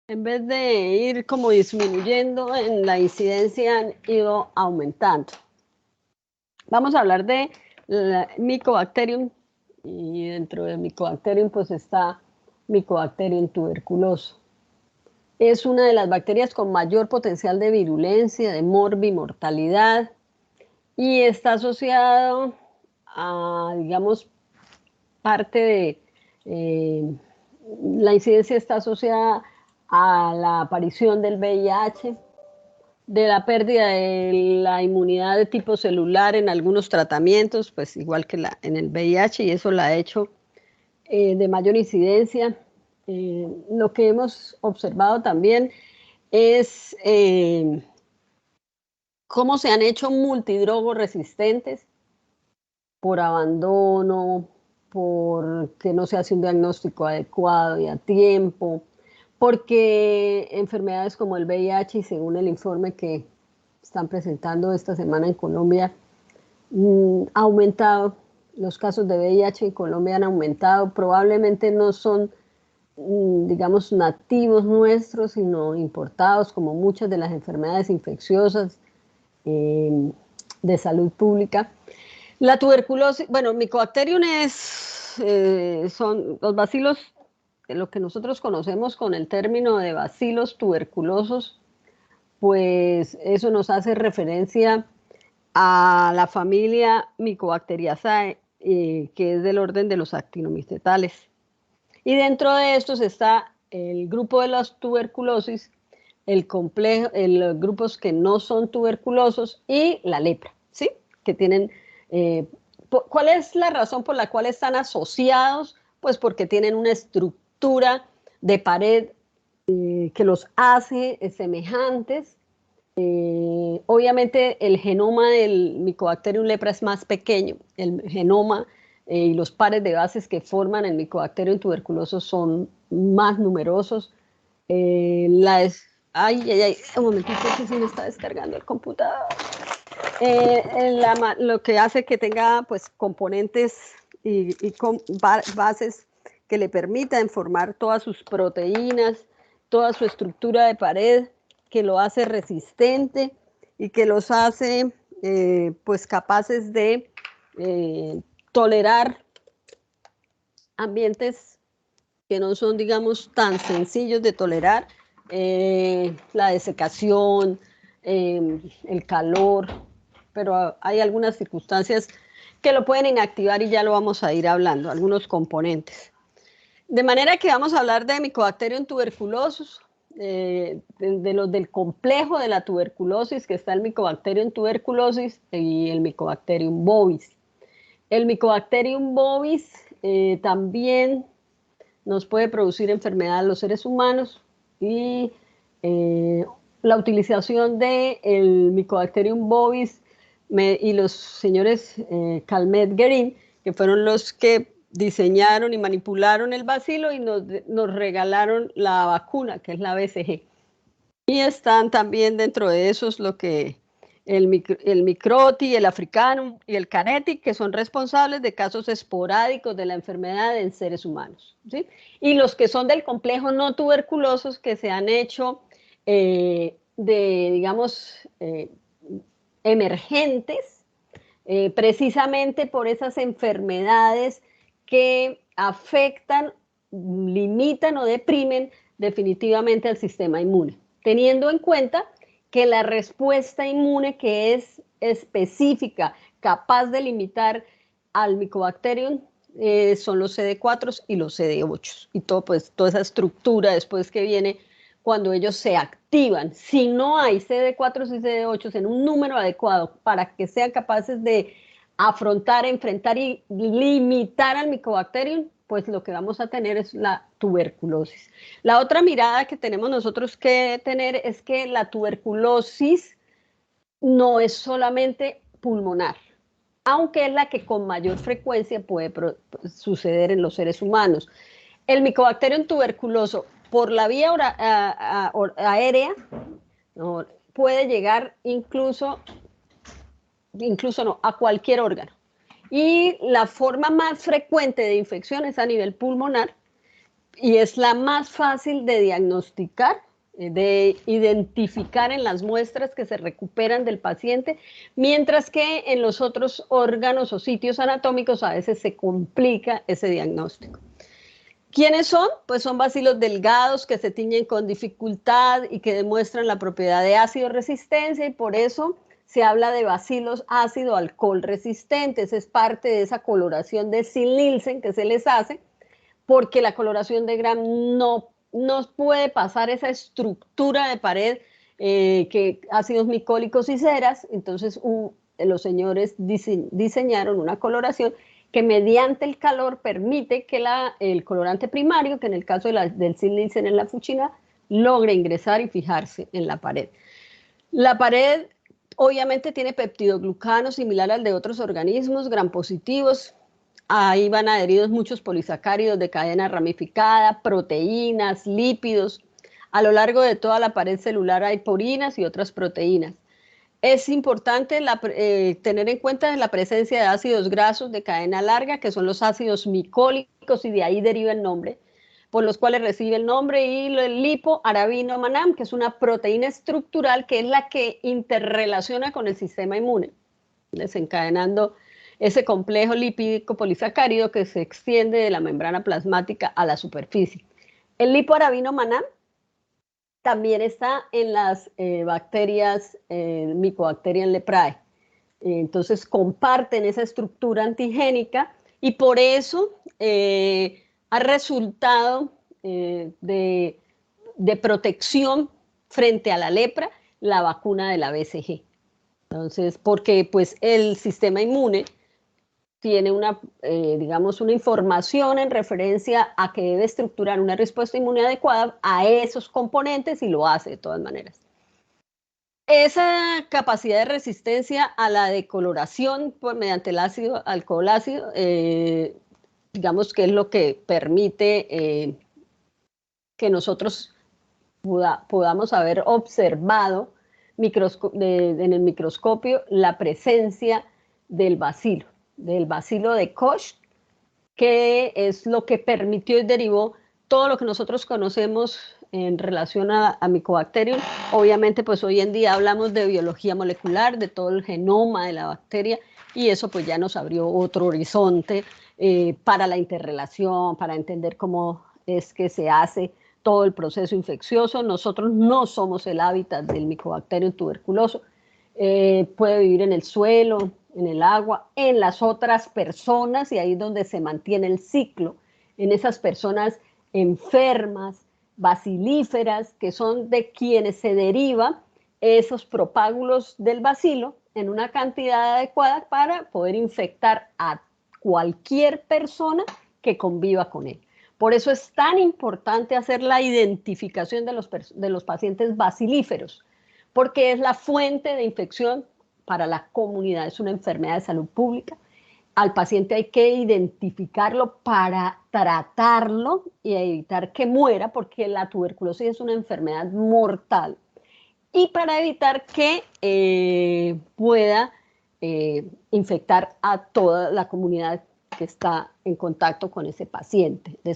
En vez de ir como disminuyendo en la incidencia, han ido aumentando. Vamos a hablar de Mycobacterium, y dentro de Mycobacterium pues está Mycobacterium tuberculoso. Es una de las bacterias con mayor potencial de virulencia, de morbimortalidad, y está asociado a, digamos, parte de la incidencia está asociada a la aparición del VIH, de la pérdida de la inmunidad de tipo celular en algunos tratamientos, pues igual que en el VIH, y eso la ha hecho de mayor incidencia. Lo que hemos observado también es cómo se han hecho multidrogos resistentes por abandono, porque no se hace un diagnóstico adecuado y a tiempo, porque enfermedades como el VIH, y según el informe que están presentando esta semana en Colombia, ha aumentado, los casos de VIH en Colombia han aumentado, probablemente no son, digamos, nativos nuestros, sino importados, como muchas de las enfermedades infecciosas de salud pública. La tuberculosis, bueno, Mycobacterium son los bacilos, lo que nosotros conocemos con el término de bacilos tuberculosos, pues eso nos hace referencia a la familia Mycobacteriaceae, que es del orden de los actinomycetales. Y dentro de estos está el grupo de las tuberculosis, el complejo, grupos que no son tuberculosos y la lepra, ¿sí? Que tienen, ¿cuál es la razón por la cual están asociados? Pues porque tienen una estructura de pared que los hace semejantes. Obviamente el genoma del Mycobacterium lepra es más pequeño, el genoma y los pares de bases que forman el Mycobacterium tuberculoso son más numerosos. Ay, ay, ay, un momentito que se me está descargando el computador. Lo que hace que tenga pues componentes y bases que le permitan formar todas sus proteínas, toda su estructura de pared, que lo hace resistente y que los hace pues capaces de tolerar ambientes que no son, digamos, tan sencillos de tolerar, la desecación, el calor, pero hay algunas circunstancias que lo pueden inactivar y ya lo vamos a ir hablando, algunos componentes. De manera que vamos a hablar de Mycobacterium tuberculosus, de los del complejo de la tuberculosis, que está el Mycobacterium tuberculosis y el Mycobacterium bovis. El Mycobacterium bovis también nos puede producir enfermedad en los seres humanos, y la utilización del Mycobacterium bovis y los señores Calmette-Guerin, que fueron los que diseñaron y manipularon el bacilo y nos regalaron la vacuna, que es la BCG. Y están también dentro de esos lo que el microti, el africanum y el canetic, que son responsables de casos esporádicos de la enfermedad en seres humanos, ¿sí? Y los que son del complejo no tuberculosos, que se han hecho digamos, emergentes, precisamente por esas enfermedades que afectan, limitan o deprimen definitivamente al sistema inmune, teniendo en cuenta que la respuesta inmune que es específica, capaz de limitar al Mycobacterium, son los CD4 y los CD8 y todo, pues, toda esa estructura después que viene cuando ellos se activan. Si no hay CD4 y CD8 en un número adecuado para que sean capaces de afrontar, enfrentar y limitar al Mycobacterium, pues lo que vamos a tener es la tuberculosis. La otra mirada que tenemos nosotros que tener es que la tuberculosis no es solamente pulmonar, aunque es la que con mayor frecuencia puede suceder en los seres humanos. El Mycobacterium tuberculoso por la vía aérea, no, puede llegar incluso no, a cualquier órgano. Y la forma más frecuente de infección es a nivel pulmonar, y es la más fácil de diagnosticar, de identificar en las muestras que se recuperan del paciente, mientras que en los otros órganos o sitios anatómicos a veces se complica ese diagnóstico. ¿Quiénes son? Pues son bacilos delgados que se tiñen con dificultad y que demuestran la propiedad de ácido resistencia, y por eso se habla de bacilos ácido alcohol resistentes. Es parte de esa coloración de Ziehl-Neelsen que se les hace, porque la coloración de Gram no puede pasar esa estructura de pared que ácidos micólicos y ceras. Entonces los señores diseñaron una coloración que mediante el calor permite que el colorante primario, que en el caso del Ziehl-Neelsen en la fuchina, logre ingresar y fijarse en la pared. La pared obviamente tiene peptidoglucano similar al de otros organismos gram positivos. Ahí van adheridos muchos polisacáridos de cadena ramificada, proteínas, lípidos. A lo largo de toda la pared celular hay porinas y otras proteínas. Es importante tener en cuenta la presencia de ácidos grasos de cadena larga, que son los ácidos micólicos, y de ahí deriva el nombre, por los cuales recibe el nombre, y el lipoarabinomanam, que es una proteína estructural que es la que interrelaciona con el sistema inmune, desencadenando ese complejo lipídico polisacárido que se extiende de la membrana plasmática a la superficie. El lipoarabinomanam también está en las bacterias, Mycobacterium leprae. Entonces comparten esa estructura antigénica, y por eso ha resultado de protección frente a la lepra la vacuna de la BCG. Entonces, porque pues el sistema inmune tiene digamos, una información en referencia a que debe estructurar una respuesta inmune adecuada a esos componentes, y lo hace de todas maneras. Esa capacidad de resistencia a la decoloración mediante el ácido alcohol ácido, digamos que es lo que permite que nosotros podamos haber observado en el microscopio la presencia del bacilo de Koch, que es lo que permitió y derivó todo lo que nosotros conocemos en relación a Mycobacterium. Obviamente, pues hoy en día hablamos de biología molecular, de todo el genoma de la bacteria, y eso pues ya nos abrió otro horizonte para la interrelación, para entender cómo es que se hace todo el proceso infeccioso. Nosotros no somos el hábitat del Mycobacterium tuberculoso. Puede vivir en el suelo, en el agua, en las otras personas, y ahí es donde se mantiene el ciclo, en esas personas enfermas, bacilíferas, que son de quienes se derivan esos propágulos del bacilo en una cantidad adecuada para poder infectar a cualquier persona que conviva con él. Por eso es tan importante hacer la identificación de los pacientes bacilíferos, porque es la fuente de infección para la comunidad, es una enfermedad de salud pública. Al paciente hay que identificarlo para tratarlo y evitar que muera, porque la tuberculosis es una enfermedad mortal, y para evitar que pueda infectar a toda la comunidad que está en contacto con ese paciente, de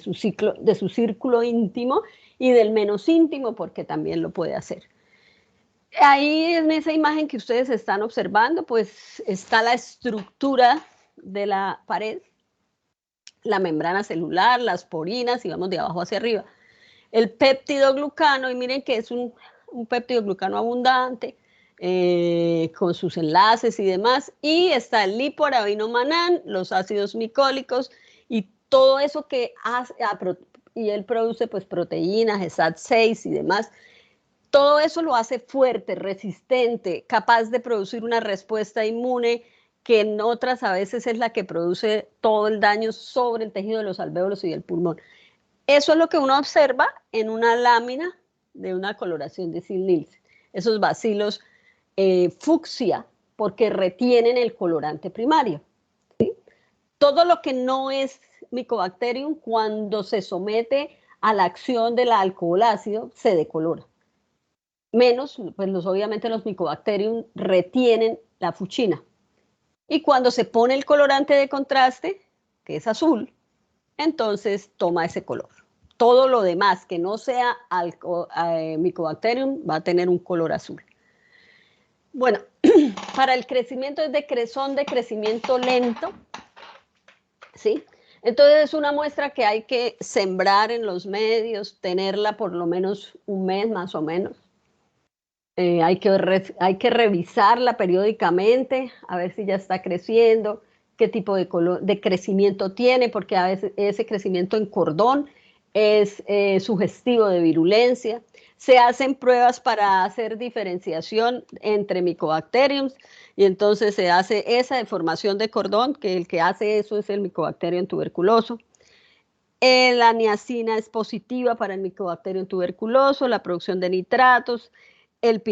su círculo íntimo y del menos íntimo, porque también lo puede hacer. Ahí en esa imagen que ustedes están observando, pues está la estructura de la pared, la membrana celular, las porinas, y vamos de abajo hacia arriba. El péptidoglucano, y miren que es un péptidoglucano abundante, con sus enlaces y demás, y está el lipoarabinomanam, los ácidos micólicos, y todo eso que hace, y él produce pues proteínas, SAT6 y demás. Todo eso lo hace fuerte, resistente, capaz de producir una respuesta inmune que en otras a veces es la que produce todo el daño sobre el tejido de los alvéolos y del pulmón. Eso es lo que uno observa en una lámina de una coloración de Ziehl-Neelsen. Esos bacilos fucsia, porque retienen el colorante primario, ¿sí? Todo lo que no es Mycobacterium, cuando se somete a la acción del alcohol ácido, se decolora. Menos, pues obviamente los Mycobacterium retienen la fuchina. Y cuando se pone el colorante de contraste, que es azul, entonces toma ese color. Todo lo demás que no sea Mycobacterium va a tener un color azul. Bueno, para el crecimiento son de crecimiento lento, ¿sí? Entonces es una muestra que hay que sembrar en los medios, tenerla por lo menos un mes más o menos. Hay que revisarla periódicamente, a ver si ya está creciendo, qué tipo de crecimiento tiene, porque a veces ese crecimiento en cordón es sugestivo de virulencia. Se hacen pruebas para hacer diferenciación entre Mycobacteriums y entonces se hace esa deformación de cordón, que el que hace eso es el Mycobacterium tuberculoso. La niacina es positiva para el Mycobacterium tuberculoso, la producción de nitratos. El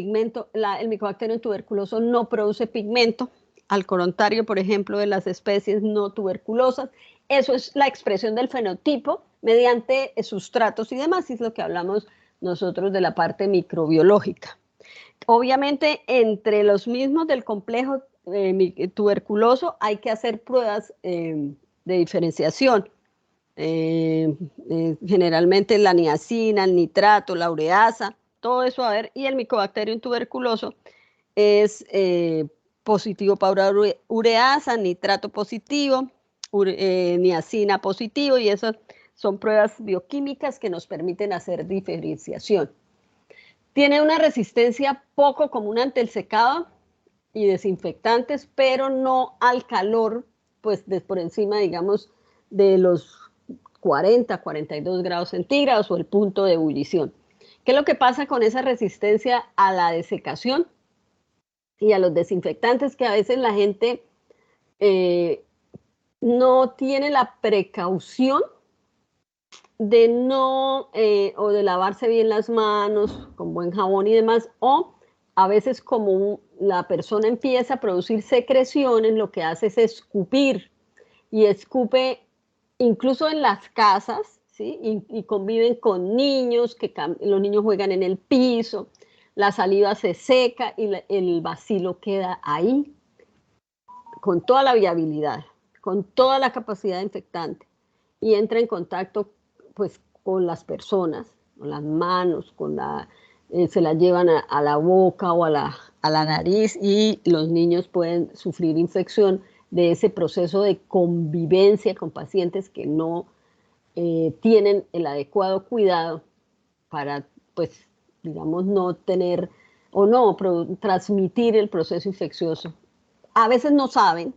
Mycobacterium tuberculoso no produce pigmento, al contrario, por ejemplo, de las especies no tuberculosas. Eso es la expresión del fenotipo mediante sustratos y demás, y es lo que hablamos nosotros de la parte microbiológica. Obviamente, entre los mismos del complejo tuberculoso hay que hacer pruebas de diferenciación. Generalmente la niacina, el nitrato, la ureasa, todo eso a ver, y el Mycobacterium tuberculoso es positivo para ureasa, nitrato positivo, niacina positivo, y esas son pruebas bioquímicas que nos permiten hacer diferenciación. Tiene una resistencia poco común ante el secado y desinfectantes, pero no al calor, pues por encima, digamos, de los 40, 42 grados centígrados o el punto de ebullición. ¿Qué es lo que pasa con esa resistencia a la desecación y a los desinfectantes? Que a veces la gente no tiene la precaución de no, o de lavarse bien las manos con buen jabón y demás, o a veces como la persona empieza a producir secreciones, lo que hace es escupir, y escupe incluso en las casas, ¿sí? Y conviven con niños, los niños juegan en el piso, la saliva se seca y el bacilo queda ahí, con toda la viabilidad, con toda la capacidad infectante, y entra en contacto pues con las personas, con las manos, se la llevan a la boca o a la nariz, y los niños pueden sufrir infección de ese proceso de convivencia con pacientes que no tienen el adecuado cuidado para, pues, digamos, no tener o no transmitir el proceso infeccioso. A veces no saben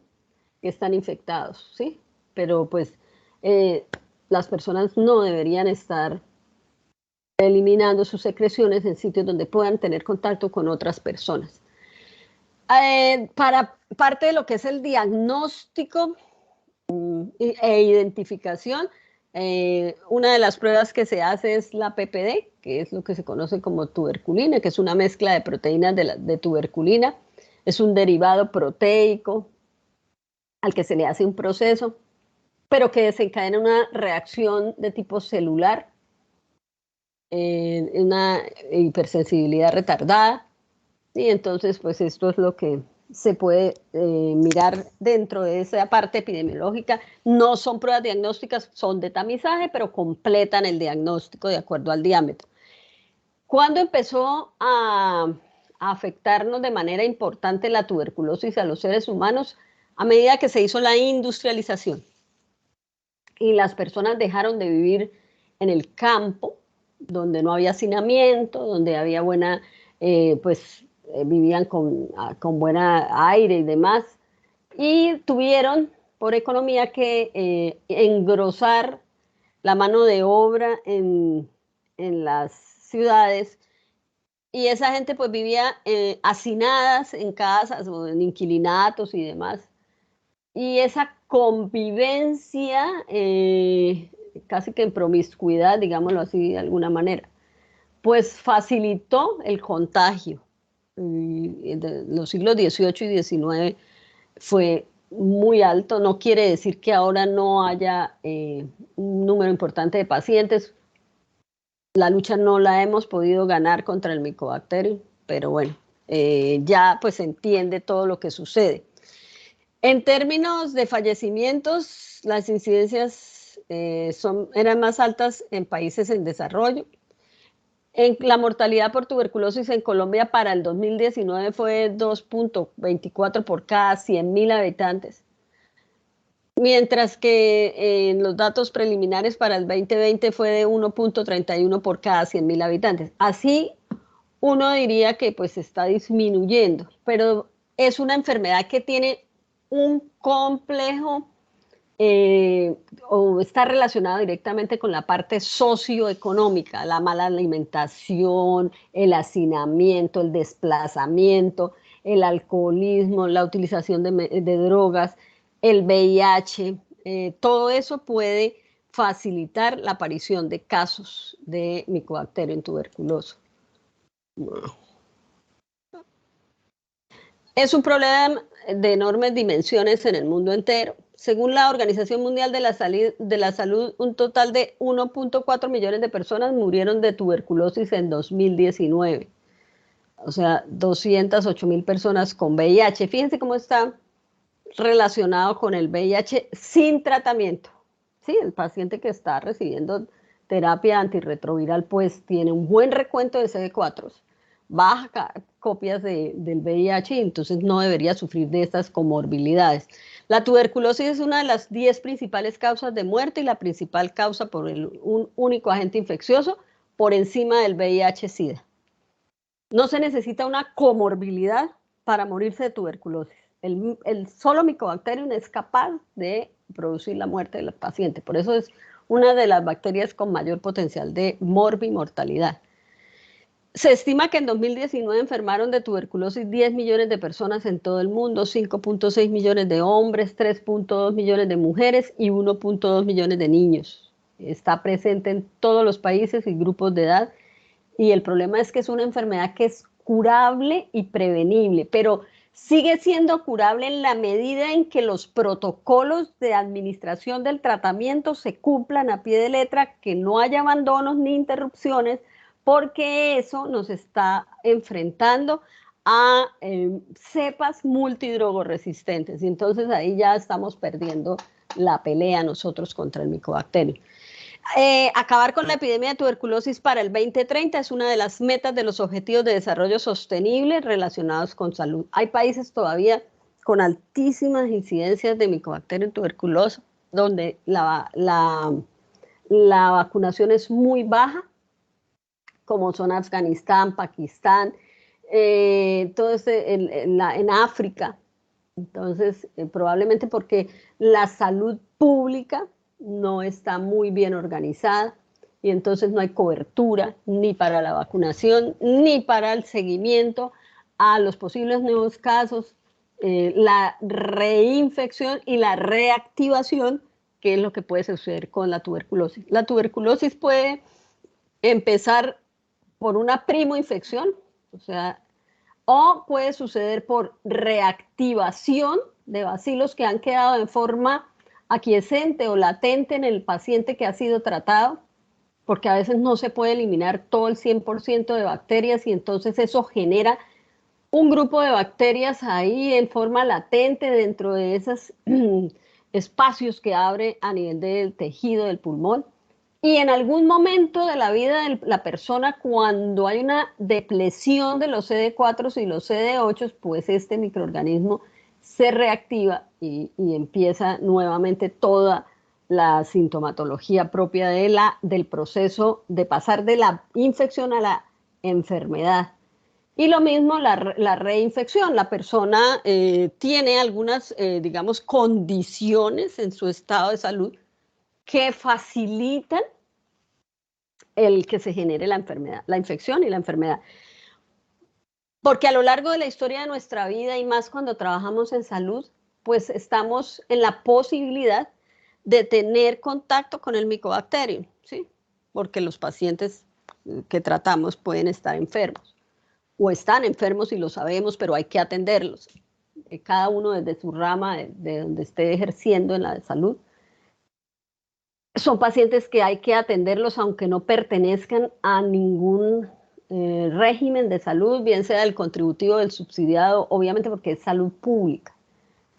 que están infectados, ¿sí? Pero pues las personas no deberían estar eliminando sus secreciones en sitios donde puedan tener contacto con otras personas. Para parte de lo que es el diagnóstico e identificación, una de las pruebas que se hace es la PPD, que es lo que se conoce como tuberculina, que es una mezcla de proteínas de tuberculina. Es un derivado proteico al que se le hace un proceso, pero que desencadena una reacción de tipo celular, una hipersensibilidad retardada, y entonces pues esto es lo que se puede mirar dentro de esa parte epidemiológica. No son pruebas diagnósticas, son de tamizaje, pero completan el diagnóstico de acuerdo al diámetro. ¿Cuándo empezó a afectarnos de manera importante la tuberculosis a los seres humanos? A medida que se hizo la industrialización y las personas dejaron de vivir en el campo, donde no había hacinamiento, donde había buena, vivían con buena aire y demás, y tuvieron por economía que engrosar la mano de obra en las ciudades, y esa gente pues vivía hacinadas en casas o en inquilinatos y demás. Y esa convivencia, casi que en promiscuidad, digámoslo así de alguna manera, pues facilitó el contagio. De los siglos XVIII y XIX fue muy alto. No quiere decir que ahora no haya un número importante de pacientes. La lucha no la hemos podido ganar contra el Mycobacterium, pero bueno, ya pues se entiende todo lo que sucede. En términos de fallecimientos, las incidencias eran más altas en países en desarrollo. La mortalidad por tuberculosis en Colombia para el 2019 fue 2.24 por cada 100.000 habitantes, mientras que en los datos preliminares para el 2020 fue de 1.31 por cada 100.000 habitantes. Así uno diría que pues está disminuyendo, pero es una enfermedad que tiene un complejo o está relacionado directamente con la parte socioeconómica, la mala alimentación, el hacinamiento, el desplazamiento, el alcoholismo, la utilización de drogas, el VIH, todo eso puede facilitar la aparición de casos de Mycobacterium en tuberculoso. Es un problema de enormes dimensiones en el mundo entero. Según la Organización Mundial de la Salud, un total de 1.4 millones de personas murieron de tuberculosis en 2019. O sea, 208.000 personas con VIH. Fíjense cómo está relacionado con el VIH sin tratamiento. Sí, el paciente que está recibiendo terapia antirretroviral pues tiene un buen recuento de CD4, baja copias del VIH y entonces no debería sufrir de estas comorbilidades. La tuberculosis es una de las 10 principales causas de muerte y la principal causa por un único agente infeccioso por encima del VIH-Sida. No se necesita una comorbilidad para morirse de tuberculosis. El solo Mycobacterium es capaz de producir la muerte del paciente. Por eso es una de las bacterias con mayor potencial de morbimortalidad. Se estima que en 2019 enfermaron de tuberculosis 10 millones de personas en todo el mundo, 5.6 millones de hombres, 3.2 millones de mujeres y 1.2 millones de niños. Está presente en todos los países y grupos de edad y el problema es que es una enfermedad que es curable y prevenible, pero sigue siendo curable en la medida en que los protocolos de administración del tratamiento se cumplan a pie de letra, que no haya abandonos ni interrupciones, porque eso nos está enfrentando a cepas multidrogoresistentes. Y entonces ahí ya estamos perdiendo la pelea nosotros contra el Mycobacterium. Acabar con la epidemia de tuberculosis para el 2030 es una de las metas de los Objetivos de Desarrollo Sostenible relacionados con salud. Hay países todavía con altísimas incidencias de Mycobacterium tuberculoso, donde la vacunación es muy baja, como son Afganistán, Pakistán, en África. Entonces, probablemente porque la salud pública no está muy bien organizada y entonces no hay cobertura ni para la vacunación ni para el seguimiento a los posibles nuevos casos, la reinfección y la reactivación, que es lo que puede suceder con la tuberculosis. La tuberculosis puede empezar por una primoinfección, o puede suceder por reactivación de bacilos que han quedado en forma aquiescente o latente en el paciente que ha sido tratado, porque a veces no se puede eliminar todo el 100% de bacterias y entonces eso genera un grupo de bacterias ahí en forma latente dentro de esos espacios que abre a nivel del tejido del pulmón. Y en algún momento de la vida de la persona, cuando hay una depresión de los CD4 y los CD8, pues este microorganismo se reactiva y empieza nuevamente toda la sintomatología propia del proceso de pasar de la infección a la enfermedad. Y lo mismo la reinfección. La persona tiene algunas, digamos, condiciones en su estado de salud que facilitan el que se genere la enfermedad, la infección y la enfermedad. Porque a lo largo de la historia de nuestra vida y más cuando trabajamos en salud, pues estamos en la posibilidad de tener contacto con el Mycobacterium, ¿sí? Porque los pacientes que tratamos pueden estar enfermos o están enfermos y lo sabemos, pero hay que atenderlos. Cada uno desde su rama, de donde esté ejerciendo en la salud. Son pacientes que hay que atenderlos aunque no pertenezcan a ningún régimen de salud, bien sea el contributivo o del subsidiado, obviamente porque es salud pública.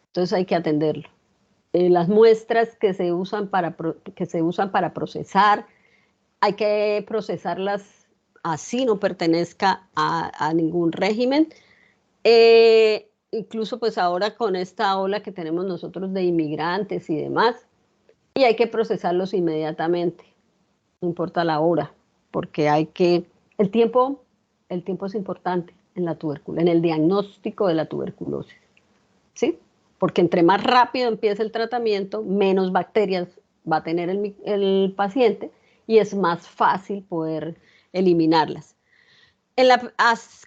Entonces hay que atenderlo. las muestras que se usan para procesar, hay que procesarlas así no pertenezca a ningún régimen. Incluso pues ahora con esta ola que tenemos nosotros de inmigrantes y demás, y hay que procesarlos inmediatamente, no importa la hora, porque el tiempo, el tiempo es importante en la tuberculosis, en el diagnóstico de la tuberculosis, ¿sí? Porque entre más rápido empieza el tratamiento, menos bacterias va a tener el paciente y es más fácil poder eliminarlas. En la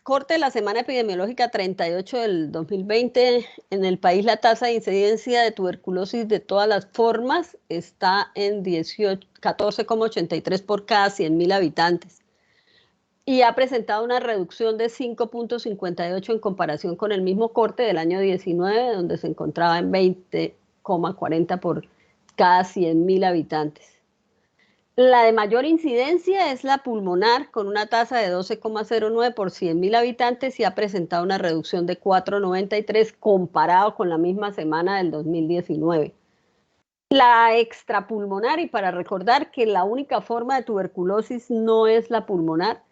corte de la semana epidemiológica 38 del 2020, en el país la tasa de incidencia de tuberculosis de todas las formas está en 14,83 por cada 100.000 habitantes y ha presentado una reducción de 5,58 en comparación con el mismo corte del año 19, donde se encontraba en 20,40 por cada 100.000 habitantes. La de mayor incidencia es la pulmonar, con una tasa de 12,09 por 100.000 habitantes y ha presentado una reducción de 4,93 comparado con la misma semana del 2019. La extrapulmonar, y para recordar que la única forma de tuberculosis no es la pulmonar,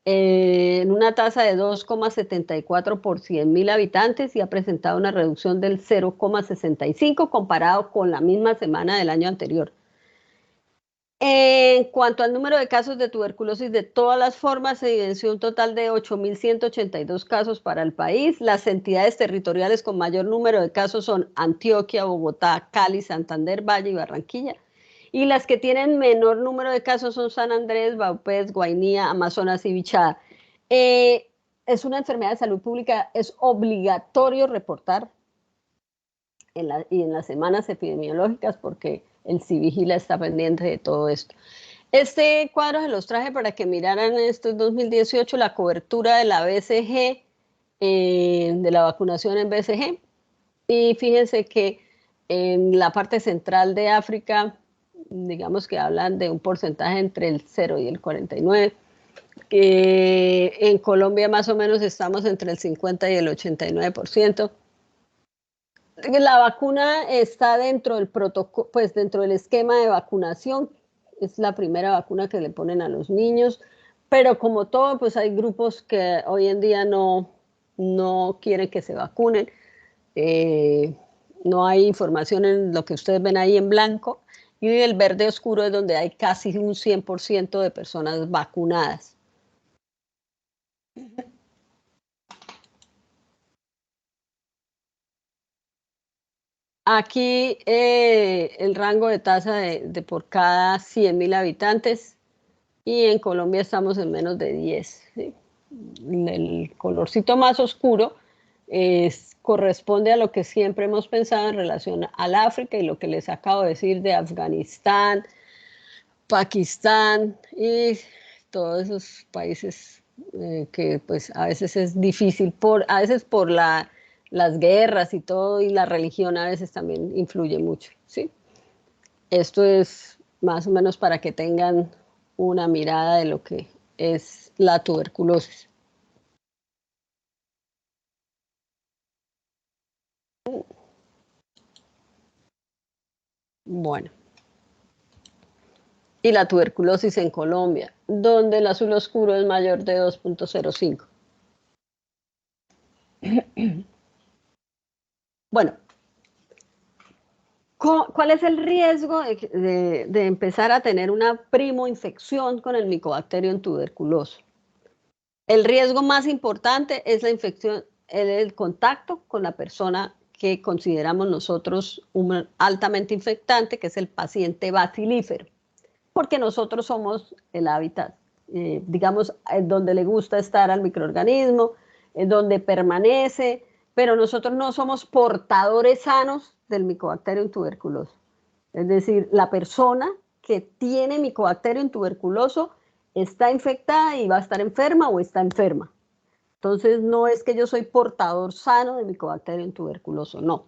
en una tasa de 2,74 por 100.000 habitantes y ha presentado una reducción del 0,65 comparado con la misma semana del año anterior. En cuanto al número de casos de tuberculosis de todas las formas, se evidenció un total de 8.182 casos para el país. Las entidades territoriales con mayor número de casos son Antioquia, Bogotá, Cali, Santander, Valle y Barranquilla. Y las que tienen menor número de casos son San Andrés, Vaupés, Guainía, Amazonas y Bichada. Es una enfermedad de salud pública, es obligatorio reportar en las semanas epidemiológicas porque el CIVIGILA está pendiente de todo esto. Este cuadro se los traje para que miraran esto en 2018, la cobertura de la BCG, de la vacunación en BCG. Y fíjense que en la parte central de África, digamos que hablan de un porcentaje entre el 0 y el 49. En Colombia más o menos estamos entre el 50 y el 89%. La vacuna está dentro del protocolo, pues dentro del esquema de vacunación, es la primera vacuna que le ponen a los niños, pero como todo, pues hay grupos que hoy en día no quieren que se vacunen. No hay información en lo que ustedes ven ahí en blanco, y el verde oscuro es donde hay casi un 100% de personas vacunadas. Aquí el rango de tasa de por cada 100.000 habitantes, y en Colombia estamos en menos de 10. ¿Sí? El colorcito más oscuro corresponde a lo que siempre hemos pensado en relación al África y lo que les acabo de decir de Afganistán, Pakistán y todos esos países que pues a veces es difícil, a veces por las guerras y todo, y la religión a veces también influye mucho, ¿sí? Esto es más o menos para que tengan una mirada de lo que es la tuberculosis. Bueno, y la tuberculosis en Colombia, donde el azul oscuro es mayor de 2,05. Bueno, ¿cuál es el riesgo de empezar a tener una primoinfección con el Mycobacterium tuberculoso? El riesgo más importante es la infección, el contacto con la persona que consideramos nosotros un altamente infectante, que es el paciente bacilífero, porque nosotros somos el hábitat, digamos, donde le gusta estar al microorganismo, en donde permanece, pero nosotros no somos portadores sanos del Mycobacterium tuberculoso. Es decir, la persona que tiene Mycobacterium tuberculoso está infectada y va a estar enferma o está enferma. Entonces, no es que yo soy portador sano de Mycobacterium tuberculoso, no.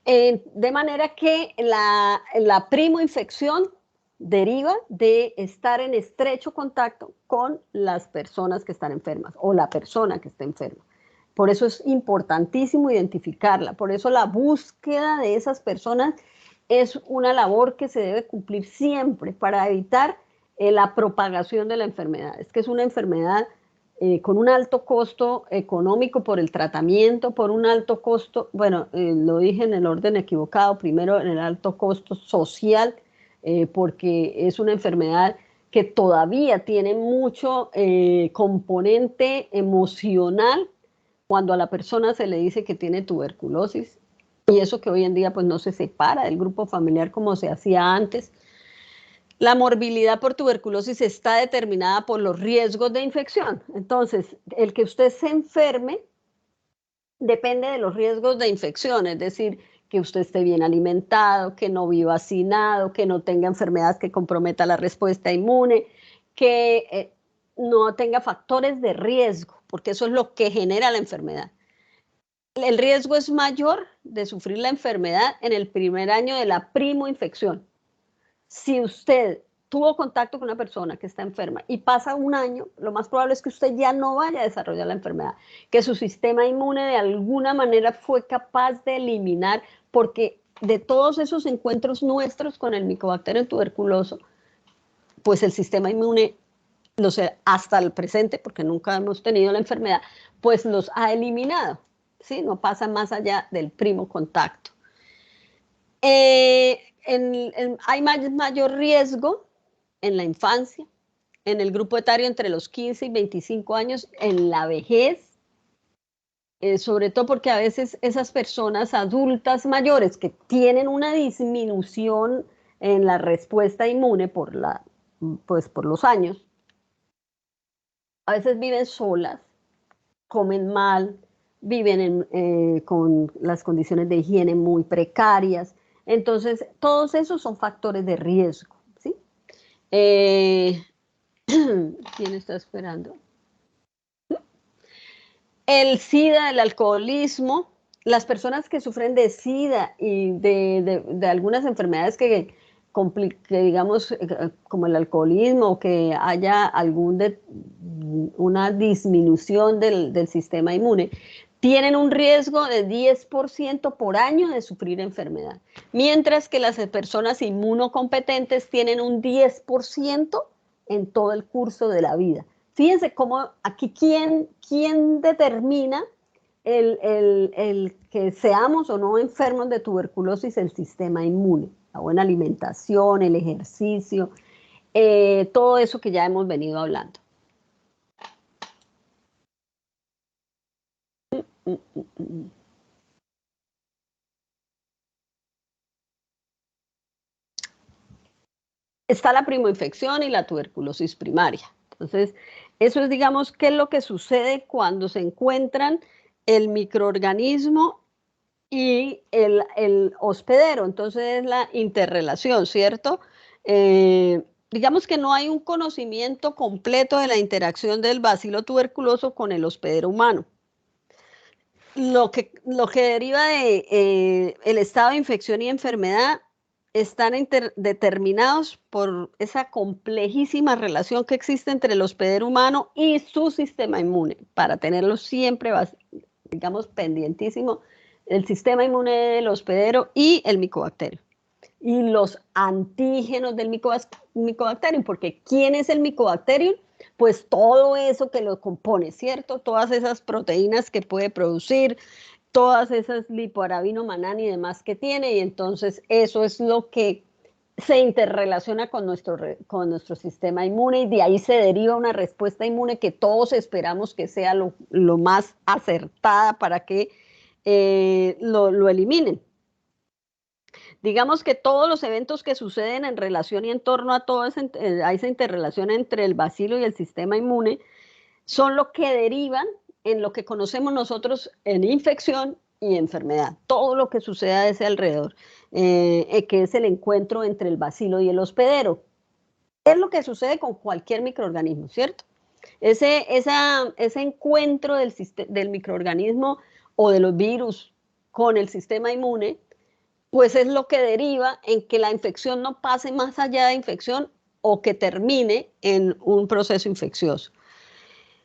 De manera que la primoinfección deriva de estar en estrecho contacto con las personas que están enfermas o la persona que está enferma. Por eso es importantísimo identificarla. Por eso la búsqueda de esas personas es una labor que se debe cumplir siempre para evitar la propagación de la enfermedad. Es que es una enfermedad con un alto costo económico por el tratamiento, por un alto costo, bueno, lo dije en el orden equivocado, primero en el alto costo social, porque es una enfermedad que todavía tiene mucho componente emocional cuando a la persona se le dice que tiene tuberculosis, y eso que hoy en día pues no se separa del grupo familiar como se hacía antes. La morbilidad por tuberculosis está determinada por los riesgos de infección. Entonces, el que usted se enferme depende de los riesgos de infección, es decir, que usted esté bien alimentado, que no viva hacinado, que no tenga enfermedad que comprometa la respuesta inmune, que no tenga factores de riesgo, porque eso es lo que genera la enfermedad. El riesgo es mayor de sufrir la enfermedad en el primer año de la primoinfección. Si usted tuvo contacto con una persona que está enferma y pasa un año, lo más probable es que usted ya no vaya a desarrollar la enfermedad, que su sistema inmune de alguna manera fue capaz de eliminar, porque de todos esos encuentros nuestros con el Mycobacterium tuberculoso, pues el sistema inmune, no sé, hasta el presente, porque nunca hemos tenido la enfermedad, pues los ha eliminado, ¿sí? No pasa más allá del primo contacto. Hay mayor riesgo en la infancia, en el grupo etario entre los 15 y 25 años, en la vejez, sobre todo porque a veces esas personas adultas mayores que tienen una disminución en la respuesta inmune pues por los años, a veces viven solas, comen mal, viven con las condiciones de higiene muy precarias. Entonces, todos esos son factores de riesgo, ¿sí? ¿Quién está esperando? El SIDA, el alcoholismo, las personas que sufren de SIDA y de algunas enfermedades que digamos, como el alcoholismo, o que haya una disminución del sistema inmune, tienen un riesgo de 10% por año de sufrir enfermedad, mientras que las personas inmunocompetentes tienen un 10% en todo el curso de la vida. Fíjense cómo aquí quién determina el que seamos o no enfermos de tuberculosis, el sistema inmune, la buena alimentación, el ejercicio, todo eso que ya hemos venido hablando. Está la primoinfección y la tuberculosis primaria. Entonces, eso es, digamos, qué es lo que sucede cuando se encuentran el microorganismo y el hospedero. Entonces, es la interrelación, ¿cierto? Digamos que no hay un conocimiento completo de la interacción del bacilo tuberculoso con el hospedero humano. Lo que deriva de el estado de infección y enfermedad están determinados por esa complejísima relación que existe entre el hospedero humano y su sistema inmune, para tenerlo siempre, digamos, pendientísimo, el sistema inmune del hospedero y el micobacterio. Y los antígenos del micobacterium, porque ¿quién es el micobacterium? Pues todo eso que lo compone, ¿cierto? Todas esas proteínas que puede producir, todas esas lipoarabinomanán y demás que tiene, y entonces eso es lo que se interrelaciona con nuestro sistema inmune, y de ahí se deriva una respuesta inmune que todos esperamos que sea lo más acertada para que lo eliminen. Digamos que todos los eventos que suceden en relación y en torno a a esa interrelación entre el bacilo y el sistema inmune son lo que derivan en lo que conocemos nosotros en infección y enfermedad. Todo lo que sucede a ese alrededor, que es el encuentro entre el bacilo y el hospedero. Es lo que sucede con cualquier microorganismo, ¿cierto? Ese encuentro del microorganismo o de los virus con el sistema inmune, pues es lo que deriva en que la infección no pase más allá de infección o que termine en un proceso infeccioso.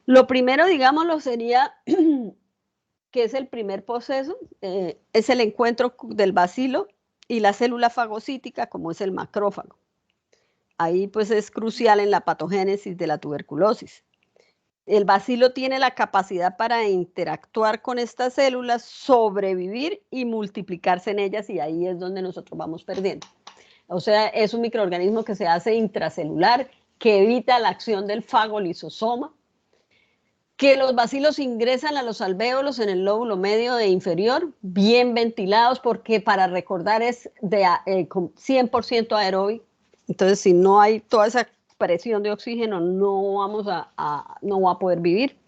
Lo primero, digámoslo, sería que es el primer proceso, es el encuentro del bacilo y la célula fagocítica, como es el macrófago. Ahí pues es crucial en la patogénesis de la tuberculosis. El bacilo tiene la capacidad para interactuar con estas células, sobrevivir y multiplicarse en ellas, y ahí es donde nosotros vamos perdiendo. O sea, es un microorganismo que se hace intracelular, que evita la acción del fagolisosoma, que los bacilos ingresan a los alvéolos en el lóbulo medio e inferior, bien ventilados, porque para recordar es de 100% aeróbico. Entonces, si no hay toda esa presión de oxígeno, no va a poder vivir.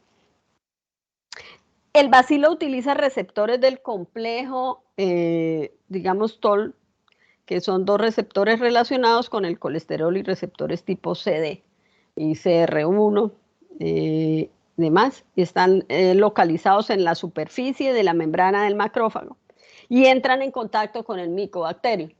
El bacilo utiliza receptores del complejo, digamos, TOL, que son dos receptores relacionados con el colesterol y receptores tipo CD y CR1, demás, y están localizados en la superficie de la membrana del macrófago y entran en contacto con el micobacterio.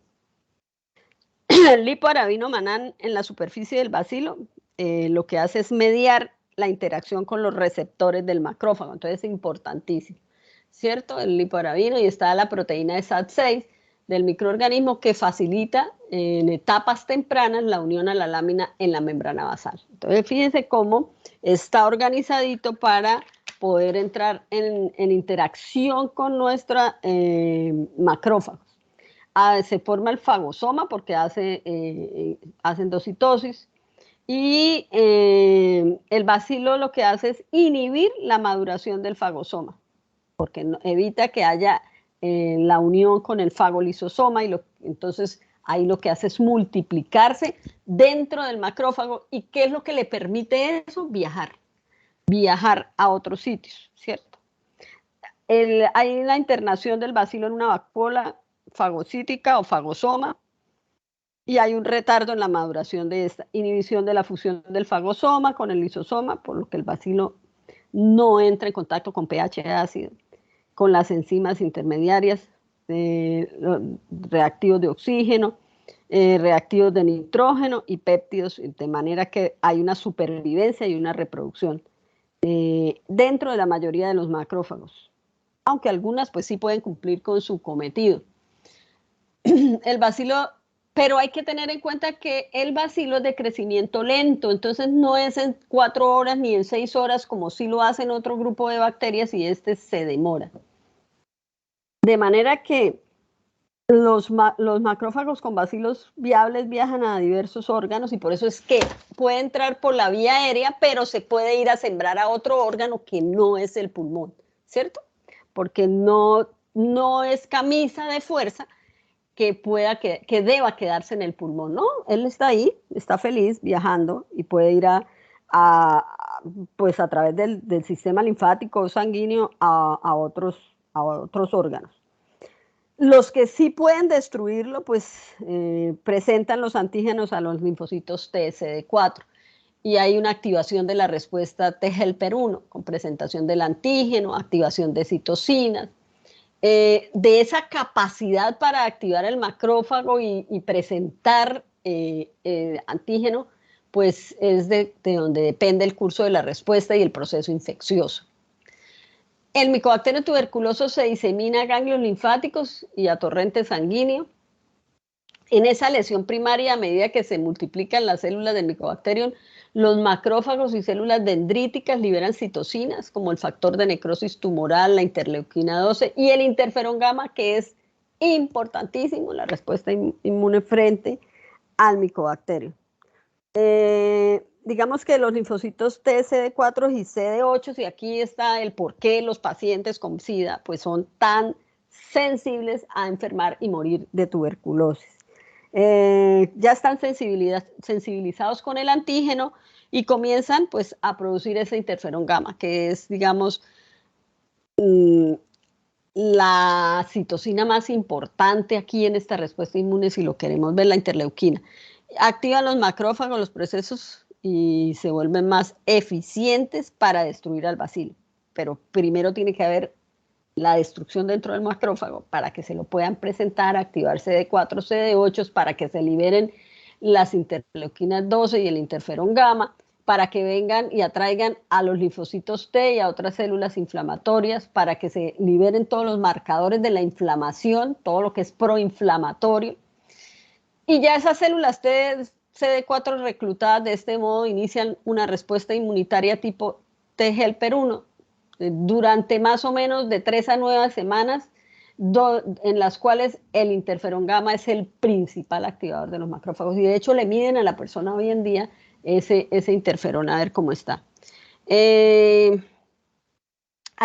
El lipoarabino manán en la superficie del bacilo lo que hace es mediar la interacción con los receptores del macrófago, entonces es importantísimo, ¿cierto? El lipoarabino, y está la proteína de SAT6 del microorganismo que facilita en etapas tempranas la unión a la lámina en la membrana basal. Entonces fíjense cómo está organizadito para poder entrar en interacción con nuestra macrófagos. Se forma el fagosoma porque hacen endocitosis, y el bacilo lo que hace es inhibir la maduración del fagosoma, porque evita que haya la unión con el fagolisosoma, y entonces ahí lo que hace es multiplicarse dentro del macrófago. ¿Y qué es lo que le permite eso? Viajar a otros sitios, ¿cierto? Hay la internación del bacilo en una vacuola fagocítica o fagosoma, y hay un retardo en la maduración de esta, inhibición de la fusión del fagosoma con el lisosoma, por lo que el bacilo no entra en contacto con pH ácido, con las enzimas intermediarias, reactivos de oxígeno, reactivos de nitrógeno y péptidos, de manera que hay una supervivencia y una reproducción dentro de la mayoría de los macrófagos, aunque algunas pues sí pueden cumplir con su cometido. El bacilo, pero hay que tener en cuenta que el bacilo es de crecimiento lento, entonces no es en 4 horas ni en 6 horas como sí lo hacen otro grupo de bacterias, y este se demora. De manera que los macrófagos con bacilos viables viajan a diversos órganos, y por eso es que puede entrar por la vía aérea, pero se puede ir a sembrar a otro órgano que no es el pulmón, ¿cierto? Porque no es camisa de fuerza que deba quedarse en el pulmón, ¿no? Él está ahí, está feliz viajando, y puede ir pues a través del sistema linfático sanguíneo a otros órganos. Los que sí pueden destruirlo, pues presentan los antígenos a los linfocitos TSD4, y hay una activación de la respuesta T-helper-1 con presentación del antígeno, activación de citocinas. De esa capacidad para activar el macrófago y presentar antígeno, pues es de donde depende el curso de la respuesta y el proceso infeccioso. El micobacterio tuberculoso se disemina a ganglios linfáticos y a torrente sanguíneo. En esa lesión primaria, a medida que se multiplican las células del micobacterium, los macrófagos y células dendríticas liberan citocinas, como el factor de necrosis tumoral, la interleuquina 12 y el interferón gamma, que es importantísimo, la respuesta inmune frente al micobacterio. Digamos que los linfocitos TCD4 y CD8, y aquí está el por qué los pacientes con SIDA pues son tan sensibles a enfermar y morir de tuberculosis. Ya están sensibilizados con el antígeno y comienzan pues a producir ese interferón gamma, que es, digamos, la citocina más importante aquí en esta respuesta inmune, si lo queremos ver, la interleuquina. Activan los macrófagos los procesos y se vuelven más eficientes para destruir al bacilo, pero primero tiene que haber la destrucción dentro del macrófago para que se lo puedan presentar, activar CD4, CD8 para que se liberen las interleuquinas 12 y el interferón gamma, para que vengan y atraigan a los linfocitos T y a otras células inflamatorias para que se liberen todos los marcadores de la inflamación, todo lo que es proinflamatorio. Y ya esas células T, CD4 reclutadas de este modo inician una respuesta inmunitaria tipo T helper 1 durante más o menos de 3 a 9 semanas, en las cuales el interferón gamma es el principal activador de los macrófagos. Y de hecho le miden a la persona hoy en día ese interferón a ver cómo está. Hay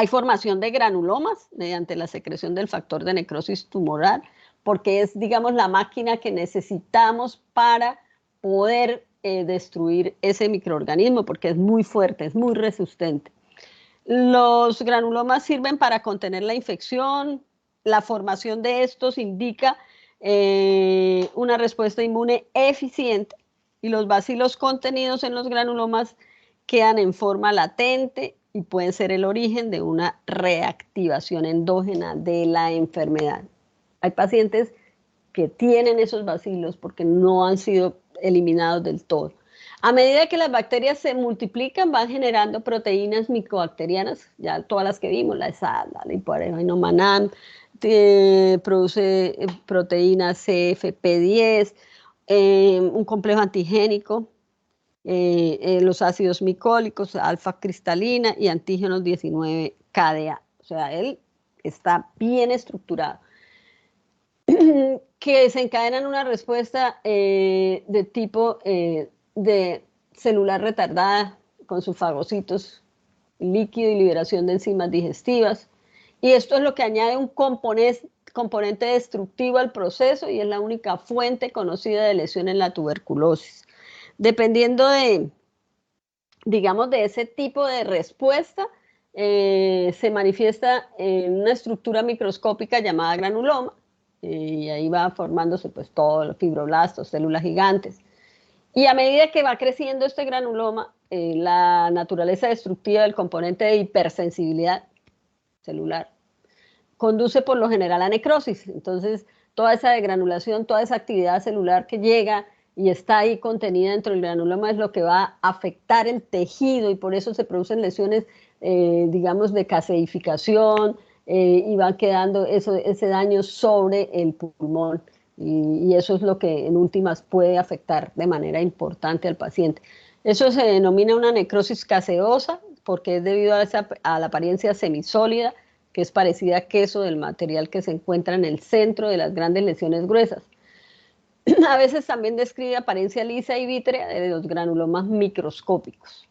formación de granulomas mediante la secreción del factor de necrosis tumoral, porque es, digamos, la máquina que necesitamos para poder destruir ese microorganismo, porque es muy fuerte, es muy resistente. Los granulomas sirven para contener la infección. La formación de estos indica una respuesta inmune eficiente, y los bacilos contenidos en los granulomas quedan en forma latente y pueden ser el origen de una reactivación endógena de la enfermedad. Hay pacientes que tienen esos bacilos porque no han sido eliminados del todo. A medida que las bacterias se multiplican, van generando proteínas micobacterianas, ya todas las que vimos, la ESAD, la lipoarenomanam, produce proteína CFP10, un complejo antigénico, los ácidos micólicos, alfa cristalina y antígenos 19 KDA. O sea, él está bien estructurado. Que desencadenan una respuesta de tipo de celular retardada con sus fagocitos líquido y liberación de enzimas digestivas. Y esto es lo que añade un componente destructivo al proceso y es la única fuente conocida de lesión en la tuberculosis. Dependiendo de, digamos, de ese tipo de respuesta, se manifiesta en una estructura microscópica llamada granuloma, y ahí va formándose pues todos los fibroblastos, células gigantes. Y a medida que va creciendo este granuloma, la naturaleza destructiva del componente de hipersensibilidad celular conduce por lo general a necrosis. Entonces, toda esa degranulación, toda esa actividad celular que llega y está ahí contenida dentro del granuloma es lo que va a afectar el tejido, y por eso se producen lesiones, digamos, de caseificación, y va quedando ese daño sobre el pulmón. Y eso es lo que en últimas puede afectar de manera importante al paciente. Eso se denomina una necrosis caseosa porque es debido a la apariencia semisólida, que es parecida a queso del material que se encuentra en el centro de las grandes lesiones gruesas. A veces también describe apariencia lisa y vítrea de los granulomas microscópicos.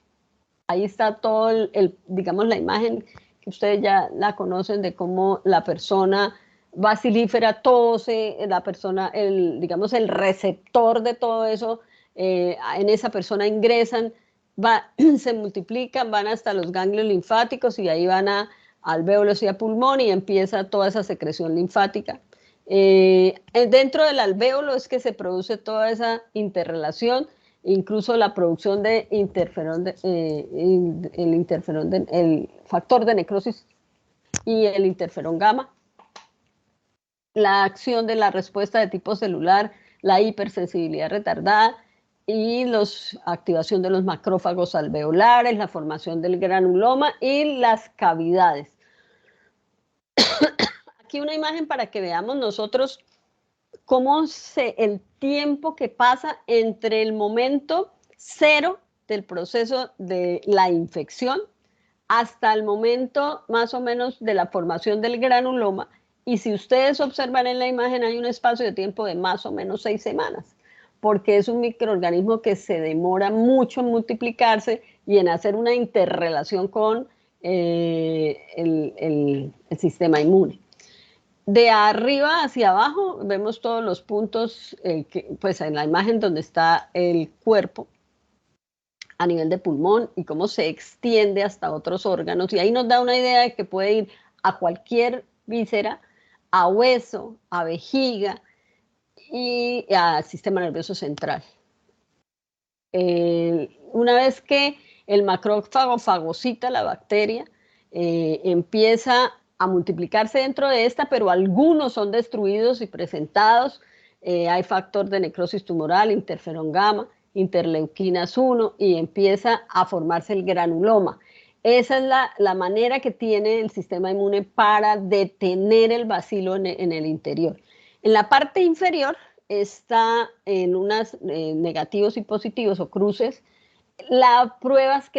Ahí está todo, digamos, la imagen que ustedes ya la conocen de cómo la persona bacilífera tose, la persona, digamos, el receptor de todo eso, en esa persona ingresan, se multiplican, van hasta los ganglios linfáticos y ahí van a alvéolos y a pulmón y empieza toda esa secreción linfática. Dentro del alvéolo es que se produce toda esa interrelación, incluso la producción de interferón, el factor de necrosis y el interferón gamma, la acción de la respuesta de tipo celular, la hipersensibilidad retardada y la activación de los macrófagos alveolares, la formación del granuloma y las cavidades. Aquí una imagen para que veamos nosotros cómo el tiempo que pasa entre el momento cero del proceso de la infección hasta el momento más o menos de la formación del granuloma. Y si ustedes observan en la imagen hay un espacio de tiempo de más o menos 6 semanas, porque es un microorganismo que se demora mucho en multiplicarse y en hacer una interrelación con el sistema inmune. De arriba hacia abajo vemos todos los puntos, pues en la imagen donde está el cuerpo a nivel de pulmón y cómo se extiende hasta otros órganos. Y ahí nos da una idea de que puede ir a cualquier víscera, a hueso, a vejiga y al sistema nervioso central. Una vez que el macrófago fagocita la bacteria, empieza a multiplicarse dentro de esta, pero algunos son destruidos y presentados. Hay factor de necrosis tumoral, interferón gamma, interleuquinas 1 y empieza a formarse el granuloma. Esa es la manera que tiene el sistema inmune para detener el bacilo en el interior. En la parte inferior está en unas negativos y positivos o cruces, las pruebas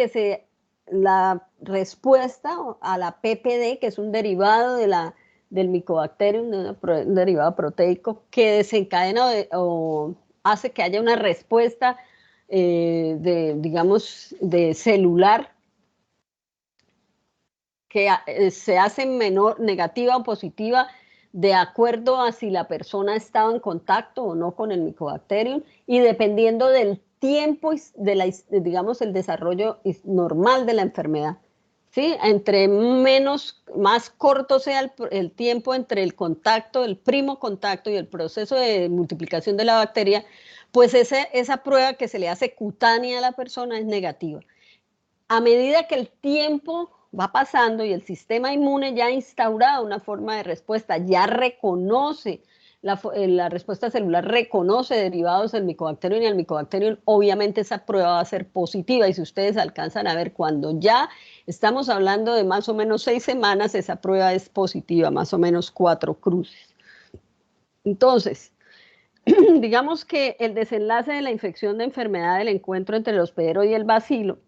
la respuesta a la PPD, que es un derivado del Mycobacterium, un derivado proteico, que desencadena o hace que haya una respuesta digamos, de celular que se hace menor, negativa o positiva, de acuerdo a si la persona estaba en contacto o no con el Mycobacterium y dependiendo del tiempo digamos, el desarrollo normal de la enfermedad. ¿Sí? Entre más corto sea el tiempo entre el contacto, el primo contacto y el proceso de multiplicación de la bacteria, pues esa prueba que se le hace cutánea a la persona es negativa. A medida que el tiempo va pasando y el sistema inmune ya ha instaurado una forma de respuesta, ya reconoce, la respuesta celular reconoce derivados del Mycobacterium y el Mycobacterium, obviamente esa prueba va a ser positiva y si ustedes alcanzan a ver cuando ya estamos hablando de más o menos 6 semanas, esa prueba es positiva, más o menos 4 cruces. Entonces, digamos que el desenlace de la infección de enfermedad del encuentro entre el hospedero y el bacilo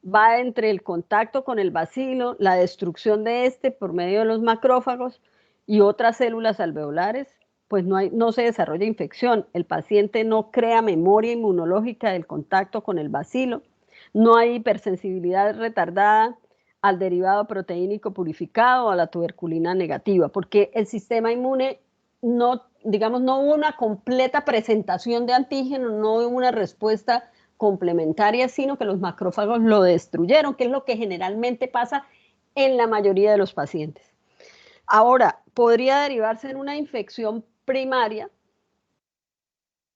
va entre el contacto con el bacilo, la destrucción de este por medio de los macrófagos y otras células alveolares, pues no se desarrolla infección. El paciente no crea memoria inmunológica del contacto con el bacilo, no hay hipersensibilidad retardada al derivado proteínico purificado o a la tuberculina negativa, porque el sistema inmune no, digamos, no hubo una completa presentación de antígeno, no hubo una respuesta complementaria, sino que los macrófagos lo destruyeron, que es lo que generalmente pasa en la mayoría de los pacientes. Ahora, podría derivarse en una infección primaria,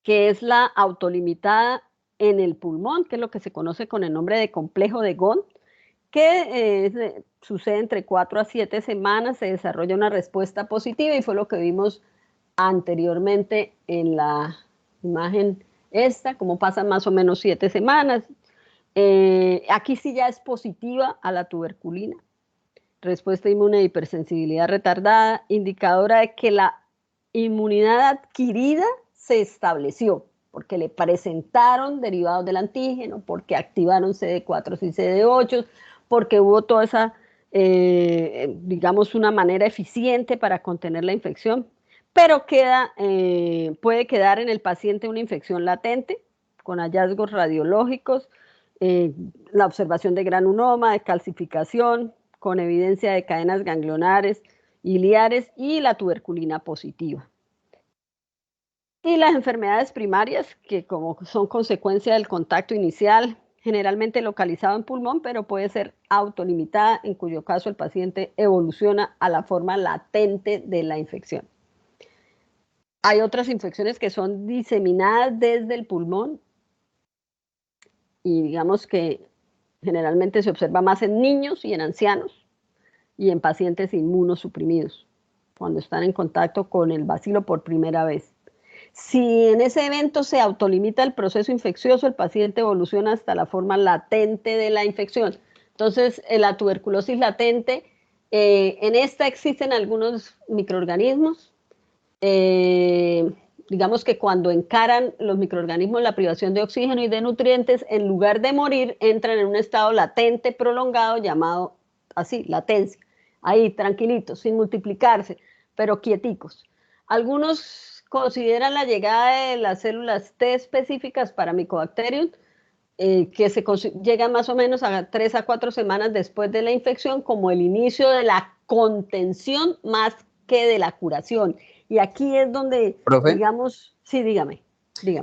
que es la autolimitada en el pulmón, que es lo que se conoce con el nombre de complejo de Ghon, que sucede entre 4 a 7 semanas, se desarrolla una respuesta positiva y fue lo que vimos anteriormente en la imagen esta, como pasan más o menos 7 semanas. Aquí sí ya es positiva a la tuberculina, respuesta inmune de hipersensibilidad retardada, indicadora de que la inmunidad adquirida se estableció, porque le presentaron derivados del antígeno, porque activaron CD4 y CD8, porque hubo toda esa, digamos, una manera eficiente para contener la infección, pero puede quedar en el paciente una infección latente, con hallazgos radiológicos, la observación de granuloma, de calcificación, con evidencia de cadenas ganglionares, iliares y la tuberculina positiva. Y las enfermedades primarias, que como son consecuencia del contacto inicial, generalmente localizado en pulmón, pero puede ser autolimitada, en cuyo caso el paciente evoluciona a la forma latente de la infección. Hay otras infecciones que son diseminadas desde el pulmón y digamos que generalmente se observa más en niños y en ancianos y en pacientes inmunosuprimidos, cuando están en contacto con el bacilo por primera vez. Si en ese evento se autolimita el proceso infeccioso, el paciente evoluciona hasta la forma latente de la infección. Entonces, la tuberculosis latente, en esta existen algunos microorganismos, digamos que cuando encaran los microorganismos la privación de oxígeno y de nutrientes, en lugar de morir, entran en un estado latente prolongado llamado así, latencia. Ahí, tranquilitos, sin multiplicarse, pero quieticos. Algunos consideran la llegada de las células T específicas para Mycobacterium, que llegan más o menos a 3 a 4 semanas después de la infección, como el inicio de la contención más que de la curación. Y aquí es donde, ¿Profe? digamos, sí, dígame.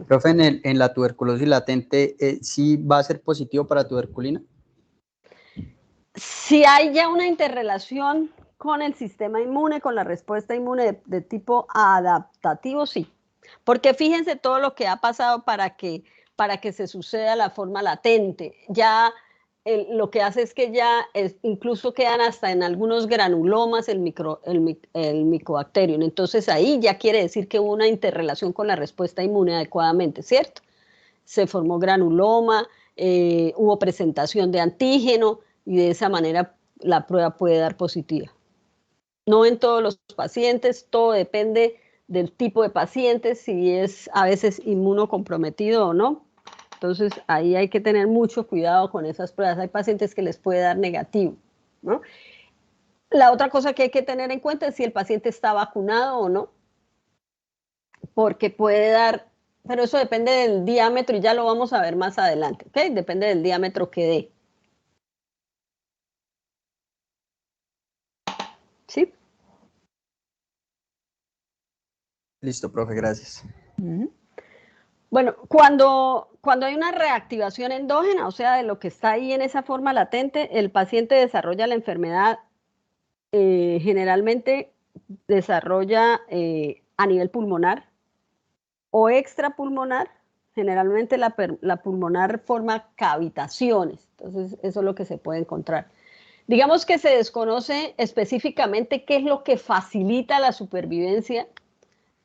Profe, en la tuberculosis latente, ¿sí va a ser positivo para tuberculina? Si hay ya una interrelación con el sistema inmune, con la respuesta inmune de tipo adaptativo, sí. Porque fíjense todo lo que ha pasado para que se suceda la forma latente. Ya lo que hace es que ya incluso quedan hasta en algunos granulomas el Mycobacterium. Entonces ahí ya quiere decir que hubo una interrelación con la respuesta inmune adecuadamente, ¿cierto? se formó granuloma, hubo presentación de antígeno y de esa manera la prueba puede dar positiva. No en todos los pacientes, todo depende del tipo de paciente, si es a veces inmunocomprometido o no. Entonces ahí hay que tener mucho cuidado con esas pruebas. Hay pacientes que les puede dar negativo, ¿no? La otra cosa que hay que tener en cuenta es si el paciente está vacunado o no, porque puede dar, pero eso depende del diámetro y ya lo vamos a ver más adelante, ¿ok? Depende del diámetro que dé. ¿Sí? Listo, profe, gracias. Bueno, cuando hay una reactivación endógena, o sea, de lo que está ahí en esa forma latente, el paciente desarrolla la enfermedad, generalmente desarrolla a nivel pulmonar o extrapulmonar. Generalmente la pulmonar forma cavitaciones, entonces eso es lo que se puede encontrar. Digamos que se desconoce específicamente qué es lo que facilita la supervivencia.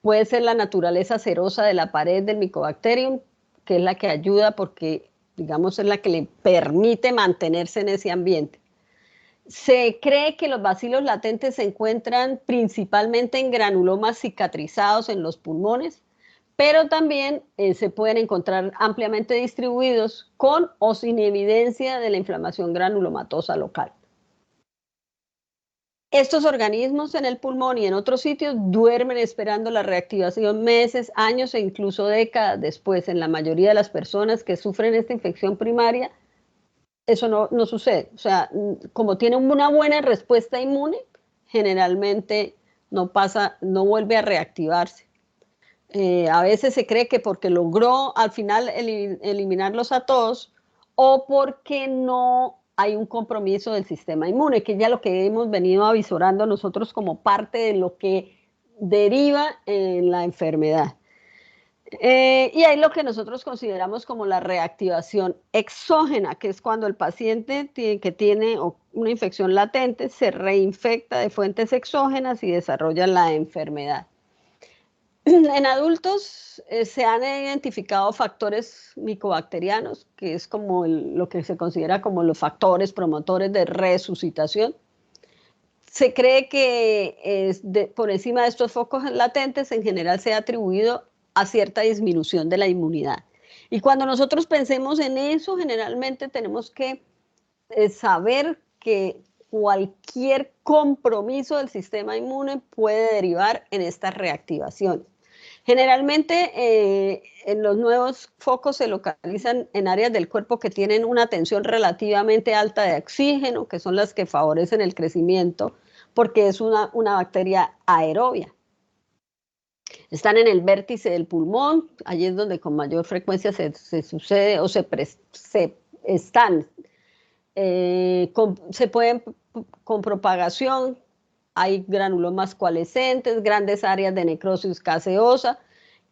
Puede ser la naturaleza cerosa de la pared del Mycobacterium, que es la que ayuda porque, digamos, es la que le permite mantenerse en ese ambiente. Se cree que los bacilos latentes se encuentran principalmente en granulomas cicatrizados en los pulmones, pero también se pueden encontrar ampliamente distribuidos con o sin evidencia de la inflamación granulomatosa local. Estos organismos en el pulmón y en otros sitios duermen esperando la reactivación meses, años e incluso décadas después. En la mayoría de las personas que sufren esta infección primaria, eso no sucede. O sea, como tiene una buena respuesta inmune, generalmente no vuelve a reactivarse. A veces se cree que porque logró al final eliminarlos a todos o porque no hay un compromiso del sistema inmune, que ya lo que hemos venido avisorando nosotros como parte de lo que deriva en la enfermedad. Y hay lo que nosotros consideramos como la reactivación exógena, que es cuando el paciente que tiene una infección latente se reinfecta de fuentes exógenas y desarrolla la enfermedad. En adultos se han identificado factores micobacterianos, que es como lo que se considera como los factores promotores de resucitación. Se cree que por encima de estos focos latentes en general se ha atribuido a cierta disminución de la inmunidad. Y cuando nosotros pensemos en eso, generalmente tenemos que saber que cualquier compromiso del sistema inmune puede derivar en estas reactivaciones. Generalmente en los nuevos focos se localizan en áreas del cuerpo que tienen una tensión relativamente alta de oxígeno, que son las que favorecen el crecimiento, porque es una bacteria aerobia. Están en el vértice del pulmón, allí es donde con mayor frecuencia se sucede o se están. Se pueden con propagación. Hay granulomas coalescentes, grandes áreas de necrosis gaseosa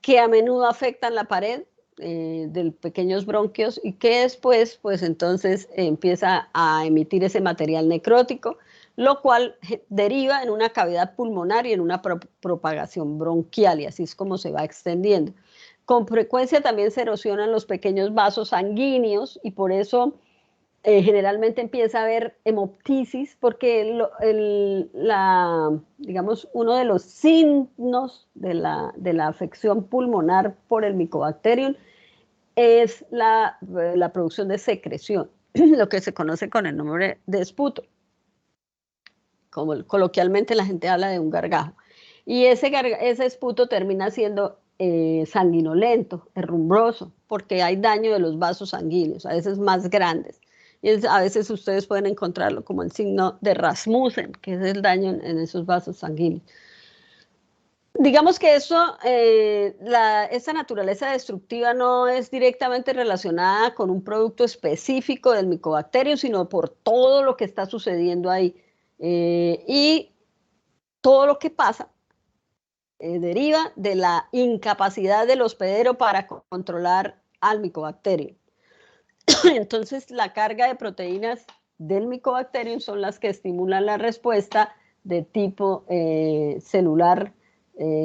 que a menudo afectan la pared de pequeños bronquios y que después, pues entonces empieza a emitir ese material necrótico, lo cual deriva en una cavidad pulmonar y en una propagación bronquial, y así es como se va extendiendo. Con frecuencia también se erosionan los pequeños vasos sanguíneos y por eso generalmente empieza a haber hemoptisis, porque digamos, uno de los signos de la afección pulmonar por el Mycobacterium es la producción de secreción, lo que se conoce con el nombre de esputo. Como coloquialmente la gente habla de un gargajo. Y ese esputo termina siendo sanguinolento, herrumbroso, porque hay daño de los vasos sanguíneos, a veces más grandes. Y a veces ustedes pueden encontrarlo como el signo de Rasmussen, que es el daño en esos vasos sanguíneos. Digamos que esa naturaleza destructiva no es directamente relacionada con un producto específico del Mycobacterium, sino por todo lo que está sucediendo ahí. Y todo lo que pasa deriva de la incapacidad del hospedero para controlar al Mycobacterium. Entonces, la carga de proteínas del Mycobacterium son las que estimulan la respuesta de tipo celular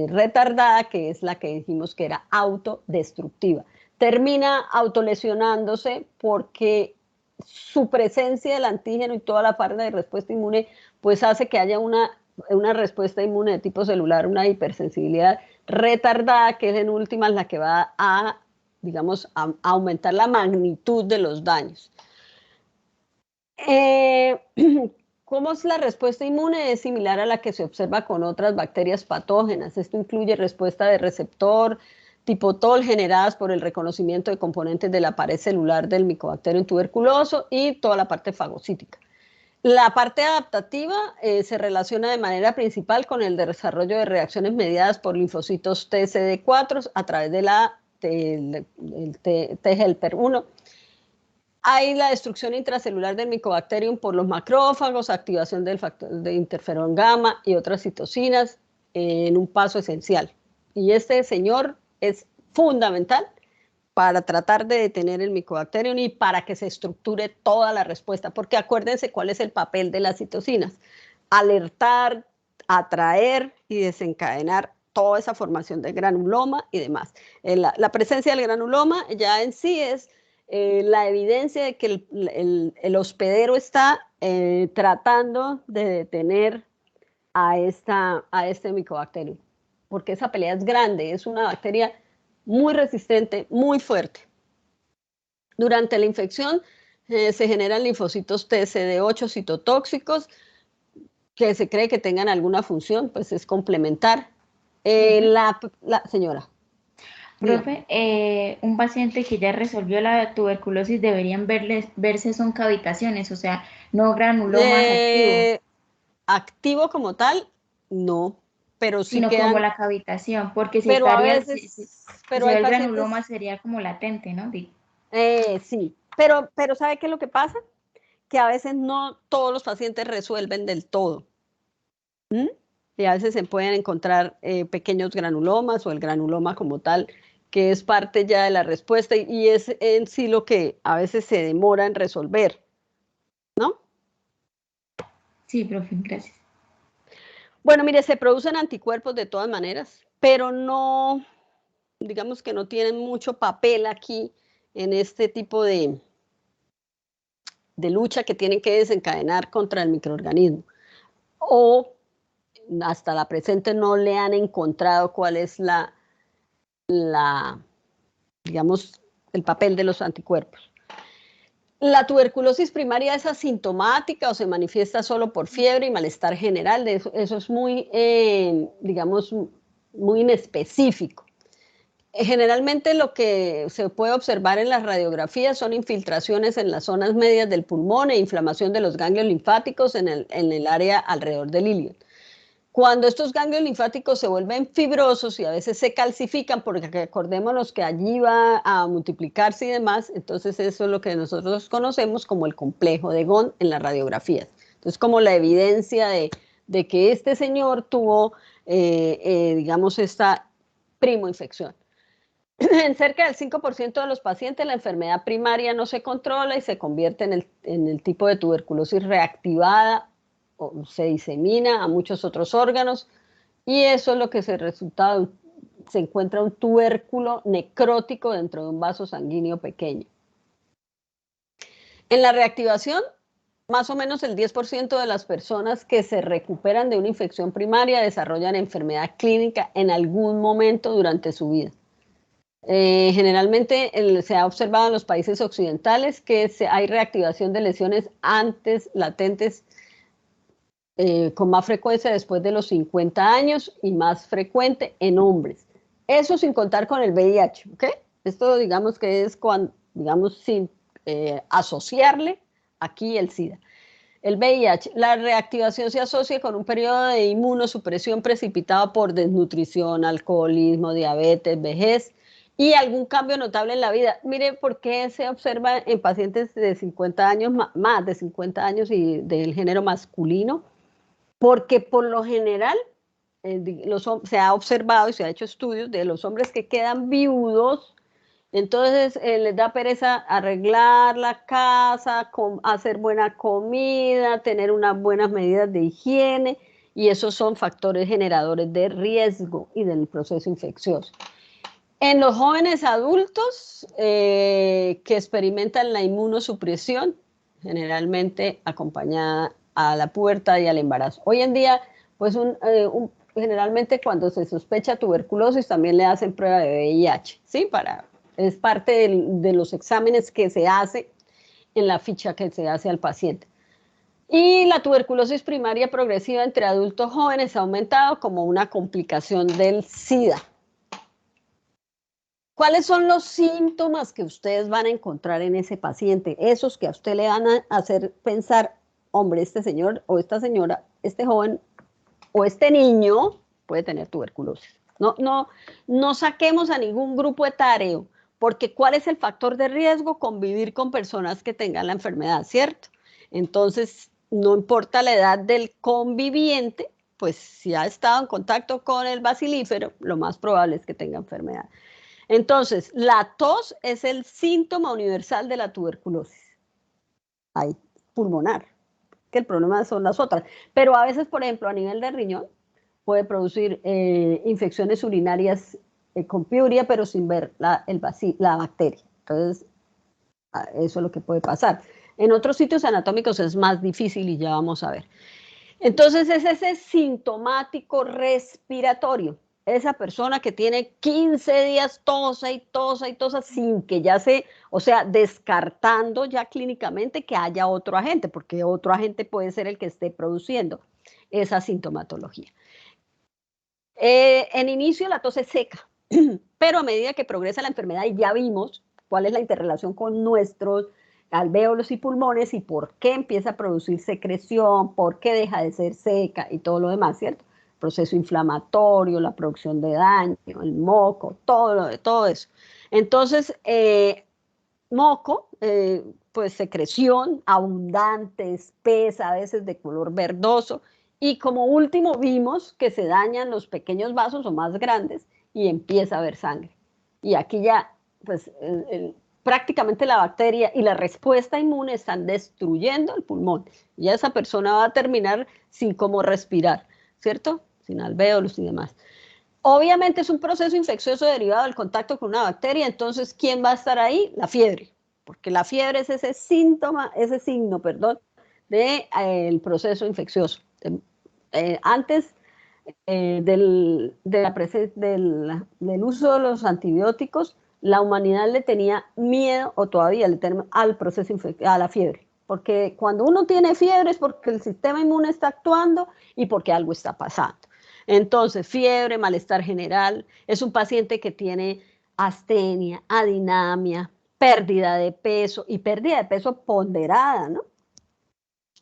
retardada, que es la que dijimos que era autodestructiva. termina autolesionándose porque su presencia del antígeno y toda la parte de respuesta inmune pues hace que haya una respuesta inmune de tipo celular, una hipersensibilidad retardada, que es en últimas la que va a, digamos, a aumentar la magnitud de los daños. ¿Cómo es la respuesta inmune? Es similar a la que se observa con otras bacterias patógenas. Esto incluye respuesta de receptor tipo TOL generadas por el reconocimiento de componentes de la pared celular del Mycobacterium tuberculoso y toda la parte fagocítica. La parte adaptativa se relaciona de manera principal con el desarrollo de reacciones mediadas por linfocitos TCD4 a través de la T-helper 1. Hay la destrucción intracelular del Mycobacterium por los macrófagos, activación del factor de interferón gamma y otras citocinas en un paso esencial. Y este señor es fundamental para tratar de detener el Mycobacterium y para que se estructure toda la respuesta, porque acuérdense cuál es el papel de las citocinas: alertar, atraer y desencadenar toda esa formación de granuloma y demás. La presencia del granuloma ya en sí es la evidencia de que el hospedero está tratando de detener a este Mycobacterium, porque esa pelea es grande, es una bacteria muy resistente, muy fuerte. Durante la infección se generan linfocitos TCD8 citotóxicos que se cree que tengan alguna función, pues es complementar. La señora. Profe, un paciente que ya resolvió la tuberculosis deberían verse son cavitaciones, o sea, no granulomas activos. Activo como tal, no, pero sí sino quedan. como la cavitación, porque si Pero a estaría, veces, si pero se ve hay el pacientes. granuloma sería como latente, ¿no? Sí, pero ¿sabe qué es lo que pasa? Que a veces no todos los pacientes resuelven del todo. Y a veces se pueden encontrar pequeños granulomas o el granuloma como tal, que es parte ya de la respuesta y es en sí lo que a veces se demora en resolver, ¿no? Sí, profe, gracias. Bueno, mire, se producen anticuerpos de todas maneras, pero no, digamos que no tienen mucho papel aquí en este tipo de lucha que tienen que desencadenar contra el microorganismo. O hasta la presente no le han encontrado cuál es digamos, el papel de los anticuerpos. La tuberculosis primaria es asintomática o se manifiesta solo por fiebre y malestar general. Eso es muy, digamos, muy inespecífico. Generalmente lo que se puede observar en las radiografías son infiltraciones en las zonas medias del pulmón e inflamación de los ganglios linfáticos en el área alrededor del ilio. Cuando estos ganglios linfáticos se vuelven fibrosos y a veces se calcifican, porque acordémonos que allí va a multiplicarse y demás, entonces eso es lo que nosotros conocemos como el complejo de Ghon en las radiografías. Entonces, como la evidencia de que este señor tuvo, digamos, esta primoinfección. En cerca del 5% de los pacientes la enfermedad primaria no se controla y se convierte en el tipo de tuberculosis reactivada o se disemina a muchos otros órganos y eso es lo que se encuentra un tubérculo necrótico dentro de un vaso sanguíneo pequeño. En la reactivación, más o menos el 10% de las personas que se recuperan de una infección primaria desarrollan enfermedad clínica en algún momento durante su vida. Generalmente se ha observado en los países occidentales que hay reactivación de lesiones antes latentes con más frecuencia después de los 50 años y más frecuente en hombres. Eso sin contar con el VIH, ¿ok? Esto digamos que es cuando, digamos, sin asociarle aquí el SIDA. El VIH, la reactivación se asocia con un periodo de inmunosupresión precipitado por desnutrición, alcoholismo, diabetes, vejez y algún cambio notable en la vida. Mire por qué se observa en pacientes de 50 años, más de 50 años y del género masculino, porque por lo general se ha observado y se ha hecho estudios de los hombres que quedan viudos. Entonces les da pereza arreglar la casa, hacer buena comida, tener unas buenas medidas de higiene y esos son factores generadores de riesgo y del proceso infeccioso. En los jóvenes adultos que experimentan la inmunosupresión, generalmente acompañada a la pubertad y al embarazo. Hoy en día, pues generalmente cuando se sospecha tuberculosis también le hacen prueba de VIH, ¿sí? Es parte de los exámenes que se hace en la ficha que se hace al paciente. Y la tuberculosis primaria progresiva entre adultos jóvenes ha aumentado como una complicación del SIDA. ¿Cuáles son los síntomas que ustedes van a encontrar en ese paciente? Esos que a usted le van a hacer pensar, hombre, este señor o esta señora, este joven o este niño puede tener tuberculosis. No saquemos a ningún grupo etario, porque ¿cuál es el factor de riesgo? Convivir con personas que tengan la enfermedad, ¿cierto? Entonces, no importa la edad del conviviente, pues si ha estado en contacto con el bacilífero, lo más probable es que tenga enfermedad. Entonces, la tos es el síntoma universal de la tuberculosis. Hay pulmonar, que el problema son las otras. Pero a veces, por ejemplo, a nivel de riñón, puede producir infecciones urinarias con piuria, pero sin ver la bacteria. Entonces, eso es lo que puede pasar. En otros sitios anatómicos es más difícil y ya vamos a ver. Entonces, es ese sintomático respiratorio. Esa persona que tiene 15 días tosa y tosa y tosa sin que ya o sea, descartando ya clínicamente que haya otro agente, porque otro agente puede ser el que esté produciendo esa sintomatología. En inicio la tos es seca, pero a medida que progresa la enfermedad y ya vimos cuál es la interrelación con nuestros alvéolos y pulmones y por qué empieza a producir secreción, por qué deja de ser seca y todo lo demás, ¿cierto? Proceso inflamatorio, la producción de daño, el moco, todo eso. Entonces, moco, pues secreción abundante, espesa, a veces de color verdoso, y como último vimos que se dañan los pequeños vasos o más grandes y empieza a haber sangre. Y aquí ya, pues prácticamente la bacteria y la respuesta inmune están destruyendo el pulmón. Y esa persona va a terminar sin cómo respirar, ¿cierto? Sin alvéolos y demás. Obviamente es un proceso infeccioso derivado del contacto con una bacteria, entonces, ¿quién va a estar ahí? La fiebre, porque la fiebre es ese signo, del proceso infeccioso. Antes del uso de los antibióticos, la humanidad le tenía miedo, o todavía le tenemos, al proceso a la fiebre. Porque cuando uno tiene fiebre es porque el sistema inmune está actuando y porque algo está pasando. Entonces, fiebre, malestar general, es un paciente que tiene astenia, adinamia, pérdida de peso y pérdida de peso ponderada, ¿no?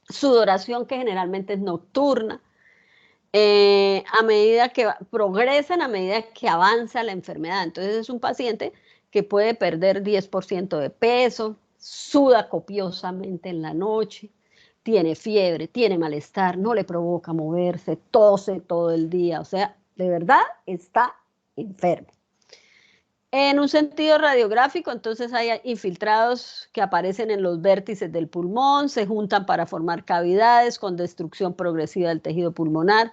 Sudoración que generalmente es nocturna. A medida que progresan, a medida que avanza la enfermedad. Entonces es un paciente que puede perder 10% de peso, suda copiosamente en la noche, tiene fiebre, tiene malestar, no le provoca moverse, tose todo el día, o sea, de verdad está enfermo. En un sentido radiográfico, entonces hay infiltrados que aparecen en los vértices del pulmón, se juntan para formar cavidades con destrucción progresiva del tejido pulmonar.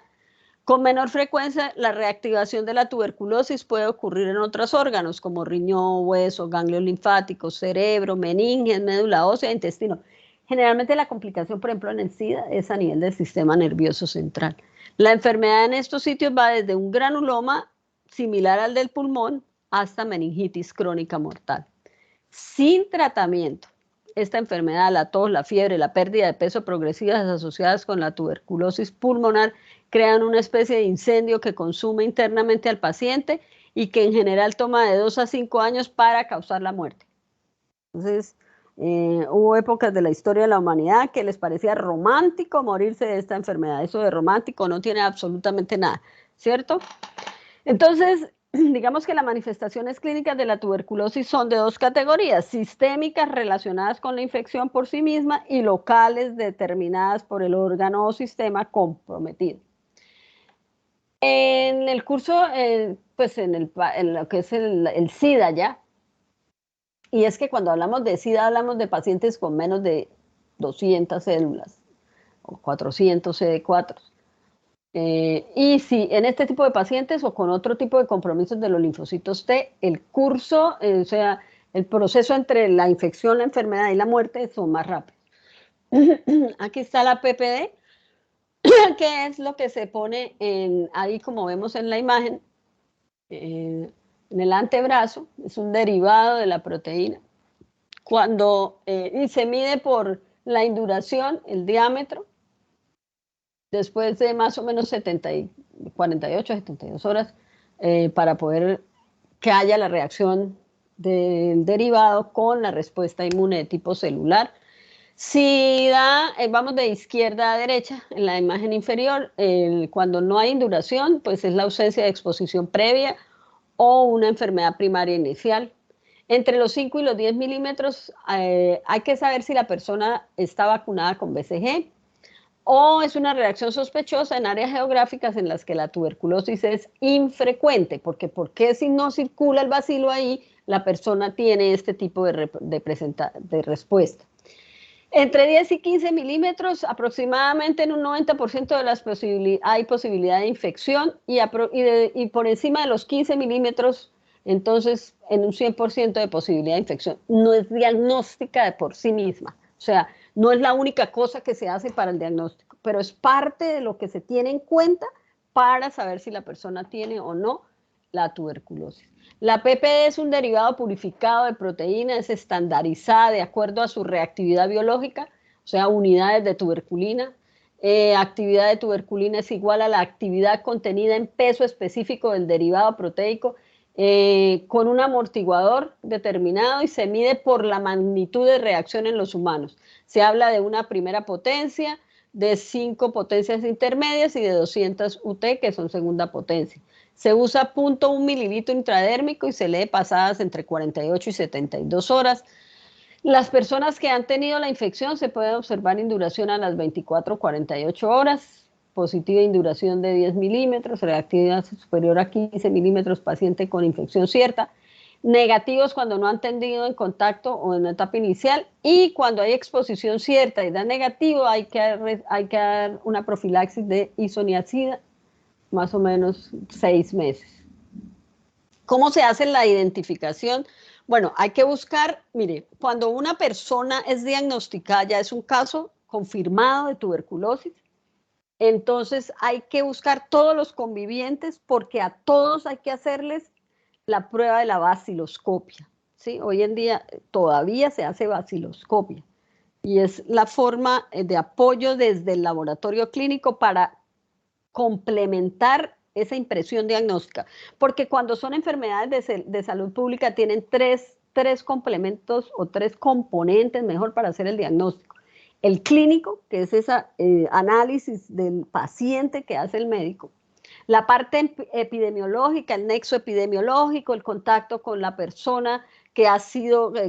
Con menor frecuencia, la reactivación de la tuberculosis puede ocurrir en otros órganos como riñón, hueso, ganglios linfáticos, cerebro, meninges, médula ósea, intestino. Generalmente la complicación, por ejemplo, en el SIDA es a nivel del sistema nervioso central. La enfermedad en estos sitios va desde un granuloma similar al del pulmón hasta meningitis crónica mortal. Sin tratamiento, esta enfermedad, la tos, la fiebre, la pérdida de peso progresivas asociadas con la tuberculosis pulmonar crean una especie de incendio que consume internamente al paciente y que en general toma de 2 a 5 años para causar la muerte. Entonces, hubo épocas de la historia de la humanidad que les parecía romántico morirse de esta enfermedad. Eso de romántico no tiene absolutamente nada, ¿cierto? Entonces, digamos que las manifestaciones clínicas de la tuberculosis son de 2 categorías: sistémicas relacionadas con la infección por sí misma y locales determinadas por el órgano o sistema comprometido. En el curso, pues en lo que es el SIDA ya, y es que cuando hablamos de SIDA hablamos de pacientes con menos de 200 células o 400 CD4. Y si en este tipo de pacientes o con otro tipo de compromisos de los linfocitos T, el curso, o sea, el proceso entre la infección, la enfermedad y la muerte son más rápidos. Aquí está la PPD, que es lo que se pone ahí como vemos en la imagen, en el antebrazo, es un derivado de la proteína. Y se mide por la induración, el diámetro, después de más o menos 48 a 72 horas, para poder que haya la reacción del derivado con la respuesta inmune de tipo celular. Si vamos de izquierda a derecha, en la imagen inferior, cuando no hay induración, pues es la ausencia de exposición previa o una enfermedad primaria inicial. Entre los 5 y los 10 milímetros hay que saber si la persona está vacunada con BCG o es una reacción sospechosa en áreas geográficas en las que la tuberculosis es infrecuente, porque si no circula el bacilo ahí, la persona tiene este tipo de respuesta. Entre 10 y 15 milímetros, aproximadamente en un 90% de las hay posibilidad de infección y por encima de los 15 milímetros, entonces en un 100% de posibilidad de infección. No es diagnóstica de por sí misma, o sea, no es la única cosa que se hace para el diagnóstico, pero es parte de lo que se tiene en cuenta para saber si la persona tiene o no la tuberculosis. La PPD es un derivado purificado de proteína, es estandarizada de acuerdo a su reactividad biológica, o sea, unidades de tuberculina. Actividad de tuberculina es igual a la actividad contenida en peso específico del derivado proteico, con un amortiguador determinado y se mide por la magnitud de reacción en los humanos. Se habla de una primera potencia, de 5 potencias intermedias y de 200 UT, que son segunda potencia. Se usa 0.1 mililitro intradérmico y se lee pasadas entre 48 y 72 horas. Las personas que han tenido la infección se puede observar induración a las 24 o 48 horas, positiva induración de 10 milímetros, reactividad superior a 15 milímetros, paciente con infección cierta, negativos cuando no han tenido en contacto o en la etapa inicial, y cuando hay exposición cierta y da negativo hay que dar una profilaxis de isoniazida, más o menos 6 meses. ¿Cómo se hace la identificación? Bueno, hay que buscar, mire, cuando una persona es diagnosticada, ya es un caso confirmado de tuberculosis, entonces hay que buscar todos los convivientes porque a todos hay que hacerles la prueba de la baciloscopia, ¿sí? Hoy en día todavía se hace baciloscopia y es la forma de apoyo desde el laboratorio clínico para complementar esa impresión diagnóstica, porque cuando son enfermedades de salud pública tienen tres complementos o 3 componentes mejor para hacer el diagnóstico. El clínico, que es ese análisis del paciente que hace el médico, la parte epidemiológica, el nexo epidemiológico, el contacto con la persona que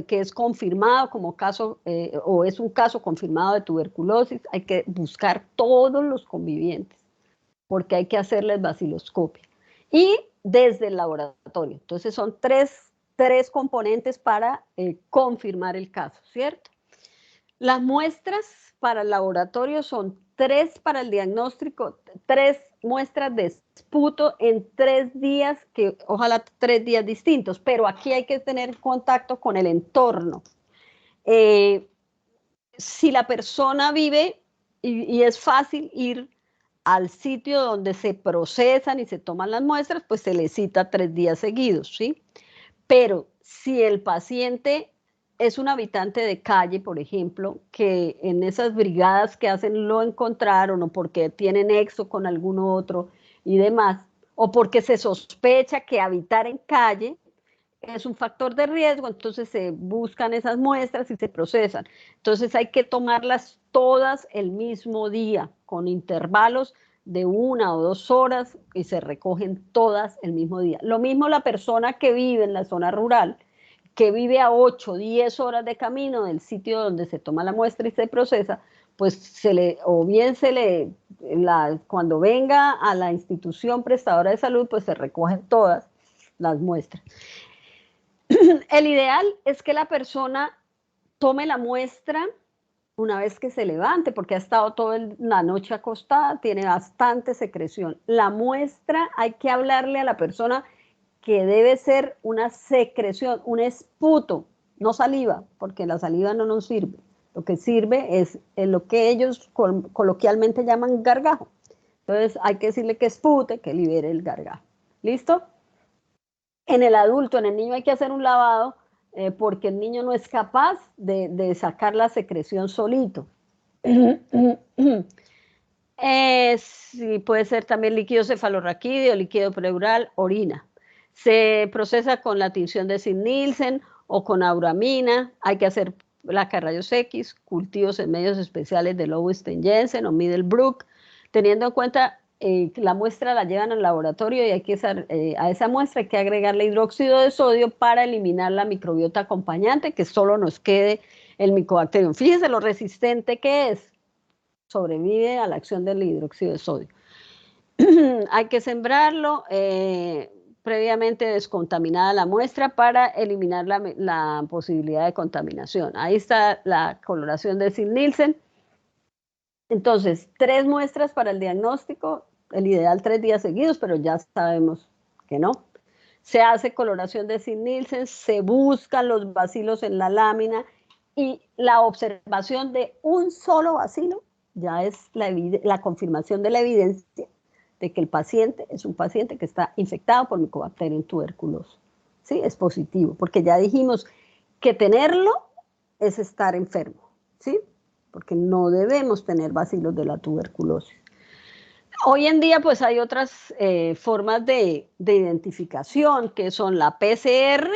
es confirmado como caso o es un caso confirmado de tuberculosis, hay que buscar todos los convivientes porque hay que hacerles baciloscopia. Y desde el laboratorio. Entonces son tres componentes para confirmar el caso, ¿cierto? Las muestras para el laboratorio son 3 para el diagnóstico, 3 muestras de esputo en 3 días, que ojalá 3 días distintos, pero aquí hay que tener contacto con el entorno. Si la persona vive y es fácil ir al sitio donde se procesan y se toman las muestras, pues se le cita 3 días seguidos, ¿sí? Pero si el paciente es un habitante de calle, por ejemplo, que en esas brigadas que hacen lo encontraron o porque tiene nexo con algún otro y demás, o porque se sospecha que habitar en calle es un factor de riesgo, entonces se buscan esas muestras y se procesan. Entonces hay que tomarlas todas el mismo día, con intervalos de 1 o 2 horas y se recogen todas el mismo día. Lo mismo la persona que vive en la zona rural, que vive a 8 o 10 horas de camino del sitio donde se toma la muestra y se procesa, pues cuando venga a la institución prestadora de salud, pues se recogen todas las muestras. El ideal es que la persona tome la muestra una vez que se levante, porque ha estado toda la noche acostada, tiene bastante secreción. La muestra hay que hablarle a la persona que debe ser una secreción, un esputo, no saliva, porque la saliva no nos sirve. Lo que sirve es lo que ellos coloquialmente llaman gargajo. Entonces hay que decirle que espute, que libere el gargajo. ¿Listo? En el adulto, en el niño hay que hacer un lavado porque el niño no es capaz de sacar la secreción solito. Sí, puede ser también líquido cefalorraquídeo, líquido pleural, orina. Se procesa con la tinción de Sid-Nielsen o con auramina. Hay que hacer placa de rayos X, cultivos en medios especiales de Lowenstein-Jensen o Middlebrook, teniendo en cuenta que la muestra la llevan al laboratorio y hay que a esa muestra hay que agregarle hidróxido de sodio para eliminar la microbiota acompañante, que solo nos quede el Mycobacterium. Fíjese lo resistente que es. Sobrevive a la acción del hidróxido de sodio. Hay que sembrarlo previamente descontaminada la muestra para eliminar la posibilidad de contaminación. Ahí está la coloración de Sid-Nielsen. Entonces, 3 muestras para el diagnóstico, el ideal 3 días seguidos, pero ya sabemos que no. Se hace coloración de Sid-Nielsen, se buscan los bacilos en la lámina y la observación de un solo bacilo ya es la confirmación de la evidencia de que el paciente es un paciente que está infectado por Mycobacterium tuberculosis. ¿Sí? Es positivo, porque ya dijimos que tenerlo es estar enfermo, ¿sí? Porque no debemos tener bacilos de la tuberculosis. Hoy en día pues hay otras formas de identificación que son la PCR,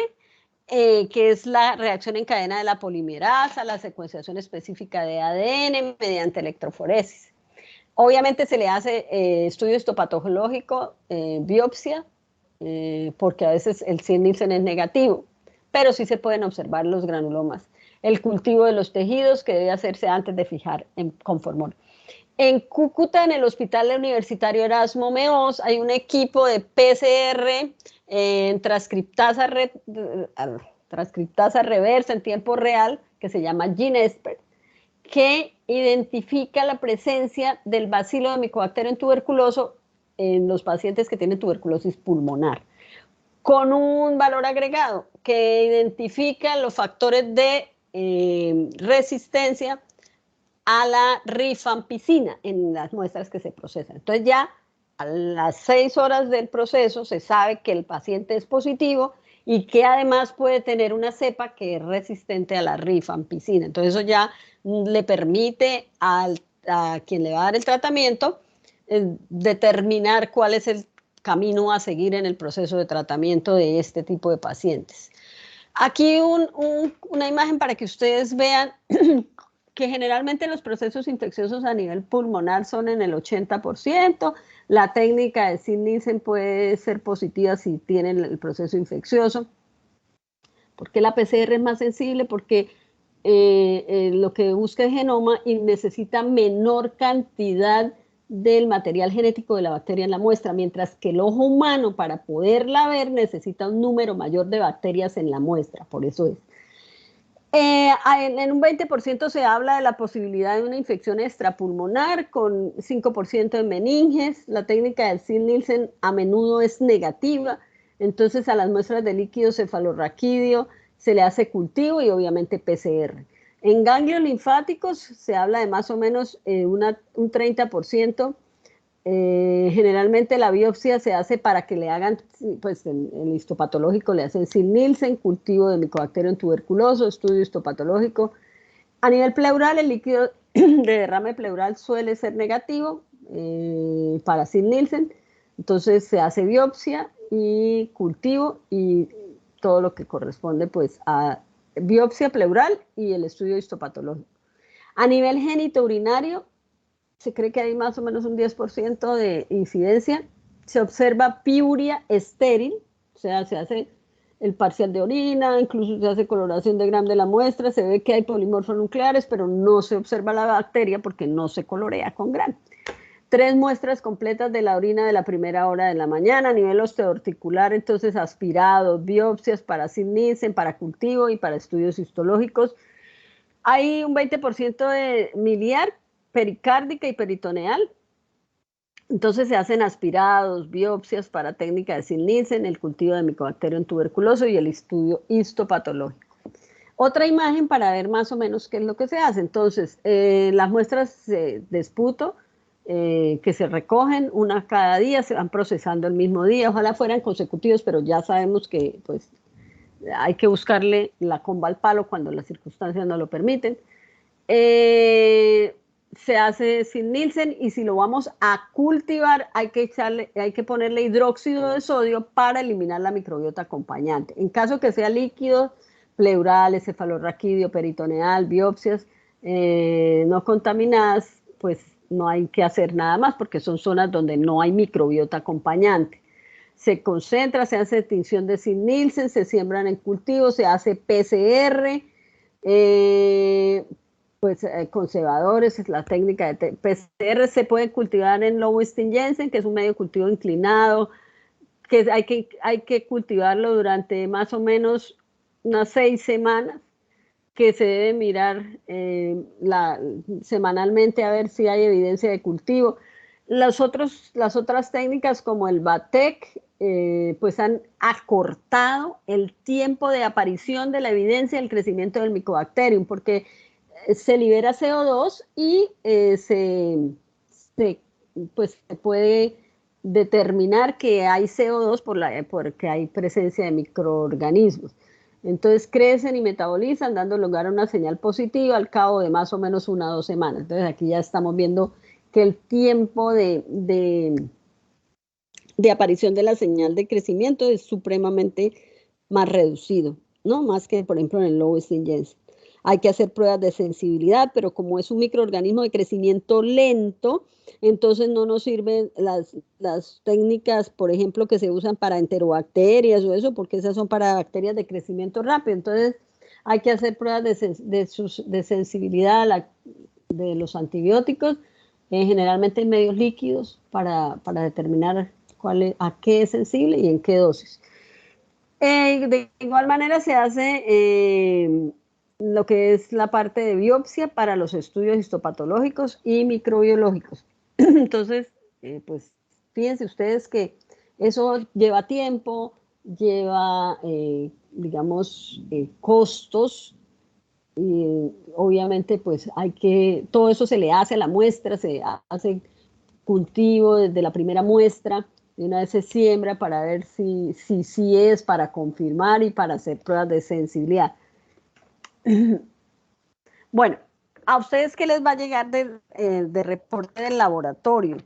que es la reacción en cadena de la polimerasa, la secuenciación específica de ADN mediante electroforesis. Obviamente se le hace estudio histopatológico, biopsia, porque a veces el Sid-Nielsen es negativo, pero sí se pueden observar los granulomas. El cultivo de los tejidos que debe hacerse antes de fijar con formol. En Cúcuta, en el Hospital Universitario Erasmo Meós, hay un equipo de PCR en transcriptasa reversa en tiempo real, que se llama GeneXpert, que identifica la presencia del bacilo de Mycobacterium tuberculoso en los pacientes que tienen tuberculosis pulmonar, con un valor agregado que identifica los factores de resistencia a la rifampicina en las muestras que se procesan. Entonces ya a las 6 horas del proceso se sabe que el paciente es positivo y que además puede tener una cepa que es resistente a la rifampicina. Entonces eso ya le permite a quien le va a dar el tratamiento determinar cuál es el camino a seguir en el proceso de tratamiento de este tipo de pacientes. Aquí una imagen para que ustedes vean que generalmente los procesos infecciosos a nivel pulmonar son en el 80%. La técnica de Sid-Nielsen puede ser positiva si tienen el proceso infeccioso. ¿Por qué la PCR es más sensible? Porque lo que busca el genoma y necesita menor cantidad del material genético de la bacteria en la muestra, mientras que el ojo humano, para poderla ver, necesita un número mayor de bacterias en la muestra, por eso es. En un 20% se habla de la posibilidad de una infección extrapulmonar con 5% de meninges. La técnica del Sid-Nielsen a menudo es negativa, entonces a las muestras de líquido cefalorraquídeo se le hace cultivo y obviamente PCR. En ganglios linfáticos se habla de más o menos un 30%. Generalmente la biopsia se hace para que le hagan, pues en el histopatológico le hacen Sid-Nielsen, cultivo de Mycobacterium tuberculoso, estudio histopatológico. A nivel pleural, el líquido de derrame pleural suele ser negativo para Sid-Nielsen, entonces se hace biopsia y cultivo y todo lo que corresponde pues a biopsia pleural y el estudio histopatológico. A nivel genitourinario, se cree que hay más o menos un 10% de incidencia. Se observa piuria estéril, o sea, se hace el parcial de orina, incluso se hace coloración de Gram de la muestra, se ve que hay polimorfonucleares, pero no se observa la bacteria porque no se colorea con Gram. 3 muestras completas de la orina de la primera hora de la mañana, a nivel osteoarticular, entonces aspirados, biopsias para Sid-Nielsen, para cultivo y para estudios histológicos. Hay un 20% de miliar, pericárdica y peritoneal. Entonces se hacen aspirados, biopsias para técnica de Sil-Nielsen, el cultivo de Mycobacterium tuberculoso y el estudio histopatológico. Otra imagen para ver más o menos qué es lo que se hace. Entonces, las muestras de esputo que se recogen una cada día, se van procesando el mismo día, ojalá fueran consecutivos, pero ya sabemos que pues, hay que buscarle la comba al palo cuando las circunstancias no lo permiten. Se hace Sil-Nielsen y si lo vamos a cultivar hay que ponerle hidróxido de sodio para eliminar la microbiota acompañante. En caso que sea líquido, pleural, cefalorraquídeo, peritoneal, biopsias no contaminadas, pues no hay que hacer nada más porque son zonas donde no hay microbiota acompañante. Se concentra, se hace tinción de Sil-Nielsen, se siembran en cultivos, se hace PCR, conservadores, es la técnica de PCR, se puede cultivar en Lowenstein-Jensen, que es un medio cultivo inclinado, que hay que cultivarlo durante más o menos unas 6 semanas, que se debe mirar semanalmente a ver si hay evidencia de cultivo. Las otras técnicas como el BATEC, pues han acortado el tiempo de aparición de la evidencia del crecimiento del Mycobacterium, porque se libera CO2 y pues, se puede determinar que hay CO2 porque hay presencia de microorganismos. Entonces crecen y metabolizan, dando lugar a una señal positiva al cabo de más o menos 1 o 2 semanas. Entonces aquí ya estamos viendo que el tiempo de aparición de la señal de crecimiento es supremamente más reducido, ¿no? Más que, por ejemplo, en el Lowenstein-Jensen. Hay que hacer pruebas de sensibilidad, pero como es un microorganismo de crecimiento lento, entonces no nos sirven las técnicas, por ejemplo, que se usan para enterobacterias o eso, porque esas son para bacterias de crecimiento rápido. Entonces hay que hacer pruebas de sensibilidad de los antibióticos, generalmente en medios líquidos, para determinar a qué es sensible y en qué dosis. De igual manera se hace lo que es la parte de biopsia para los estudios histopatológicos y microbiológicos. Entonces, pues fíjense ustedes que eso lleva tiempo, lleva, digamos, costos, y obviamente pues todo eso se le hace a la muestra, se hace cultivo desde la primera muestra, de una vez se siembra para ver si es, para confirmar y para hacer pruebas de sensibilidad. Bueno, ¿a ustedes qué les va a llegar de reporte del laboratorio?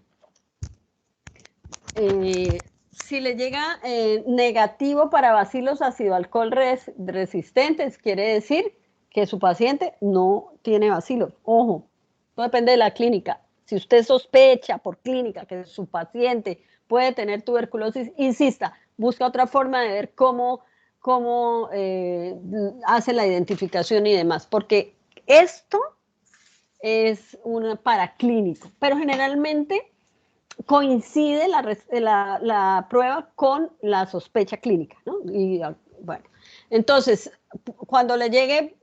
Si le llega negativo para bacilos ácido-alcohol resistentes, quiere decir que su paciente no tiene bacilos. Ojo, no depende de la clínica. Si usted sospecha por clínica que su paciente puede tener tuberculosis, insista, busca otra forma de ver cómo hace la identificación y demás, porque esto es paraclínico, pero generalmente coincide la prueba con la sospecha clínica, ¿no? Y bueno, entonces, cuando le llegue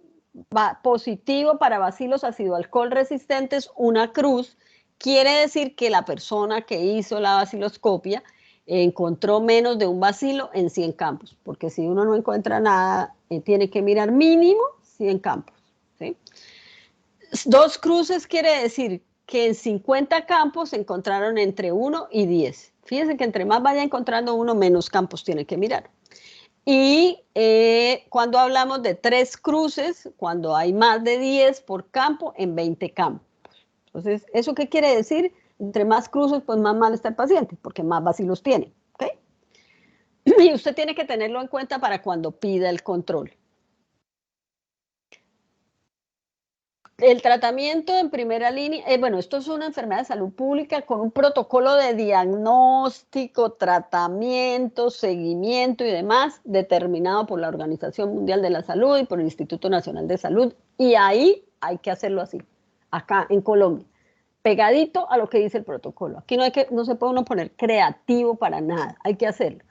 positivo para bacilos ácido-alcohol resistentes, una cruz, quiere decir que la persona que hizo la baciloscopia encontró menos de un bacilo en 100 campos, porque si uno no encuentra nada, tiene que mirar mínimo 100 campos, ¿sí? 2 cruces quiere decir que en 50 campos se encontraron entre 1 y 10. Fíjense que entre más vaya encontrando uno, menos campos tiene que mirar. Y cuando hablamos de 3 cruces, cuando hay más de 10 por campo, en 20 campos. Entonces, ¿eso qué quiere decir? Entre más cruces, pues más mal está el paciente, porque más bacilos tiene. ¿Okay? Y usted tiene que tenerlo en cuenta para cuando pida el control. El tratamiento en primera línea, bueno, esto es una enfermedad de salud pública con un protocolo de diagnóstico, tratamiento, seguimiento y demás, determinado por la Organización Mundial de la Salud y por el Instituto Nacional de Salud. Y ahí hay que hacerlo así, acá en Colombia, pegadito a lo que dice el protocolo. Aquí no se puede uno poner creativo para nada, hay que hacerlo.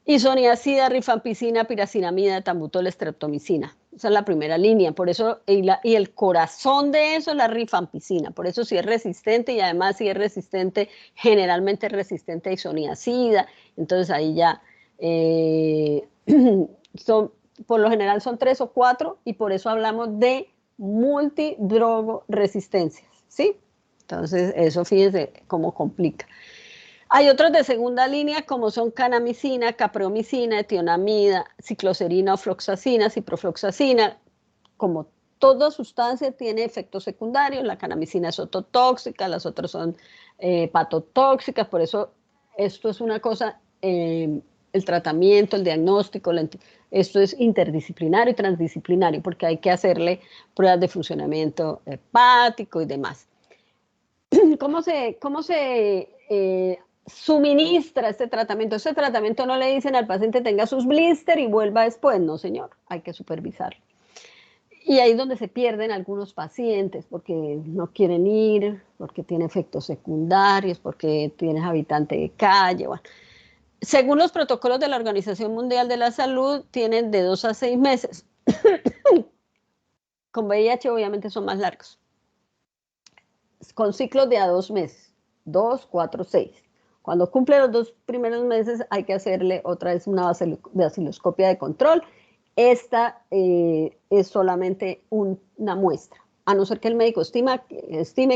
Isoniazida, rifampicina, piracinamida, etambutol, streptomicina. Esa es la primera línea, por eso, y el corazón de eso es la rifampicina, por eso sí es resistente y además sí es resistente, generalmente es resistente a isoniazida, entonces ahí ya por lo general son 3 o 4 y por eso hablamos de multidrogoresistencias, ¿sí? Entonces eso fíjense cómo complica. Hay otros de segunda línea como son canamicina, capreomicina, etionamida, cicloserina, ofloxacina, ciprofloxacina. Como toda sustancia tiene efectos secundarios, la canamicina es ototóxica, las otras son hepatotóxicas, por eso esto es una cosa, el tratamiento, el diagnóstico, esto es interdisciplinario y transdisciplinario porque hay que hacerle pruebas de funcionamiento hepático y demás. ¿Cómo se suministra este tratamiento? Este tratamiento no le dicen al paciente tenga sus blister y vuelva después, no señor, hay que supervisarlo. Y ahí es donde se pierden algunos pacientes porque no quieren ir, porque tiene efectos secundarios, porque tienes habitante de calle. Bueno. Según los protocolos de la Organización Mundial de la Salud, tienen de 2 a 6 meses. Con VIH obviamente son más largos. Con ciclos de a 2 meses, 2, 4, 6. Cuando cumple los 2 primeros meses hay que hacerle otra vez una baciloscopia de control. Esta es solamente una muestra, a no ser que el médico estime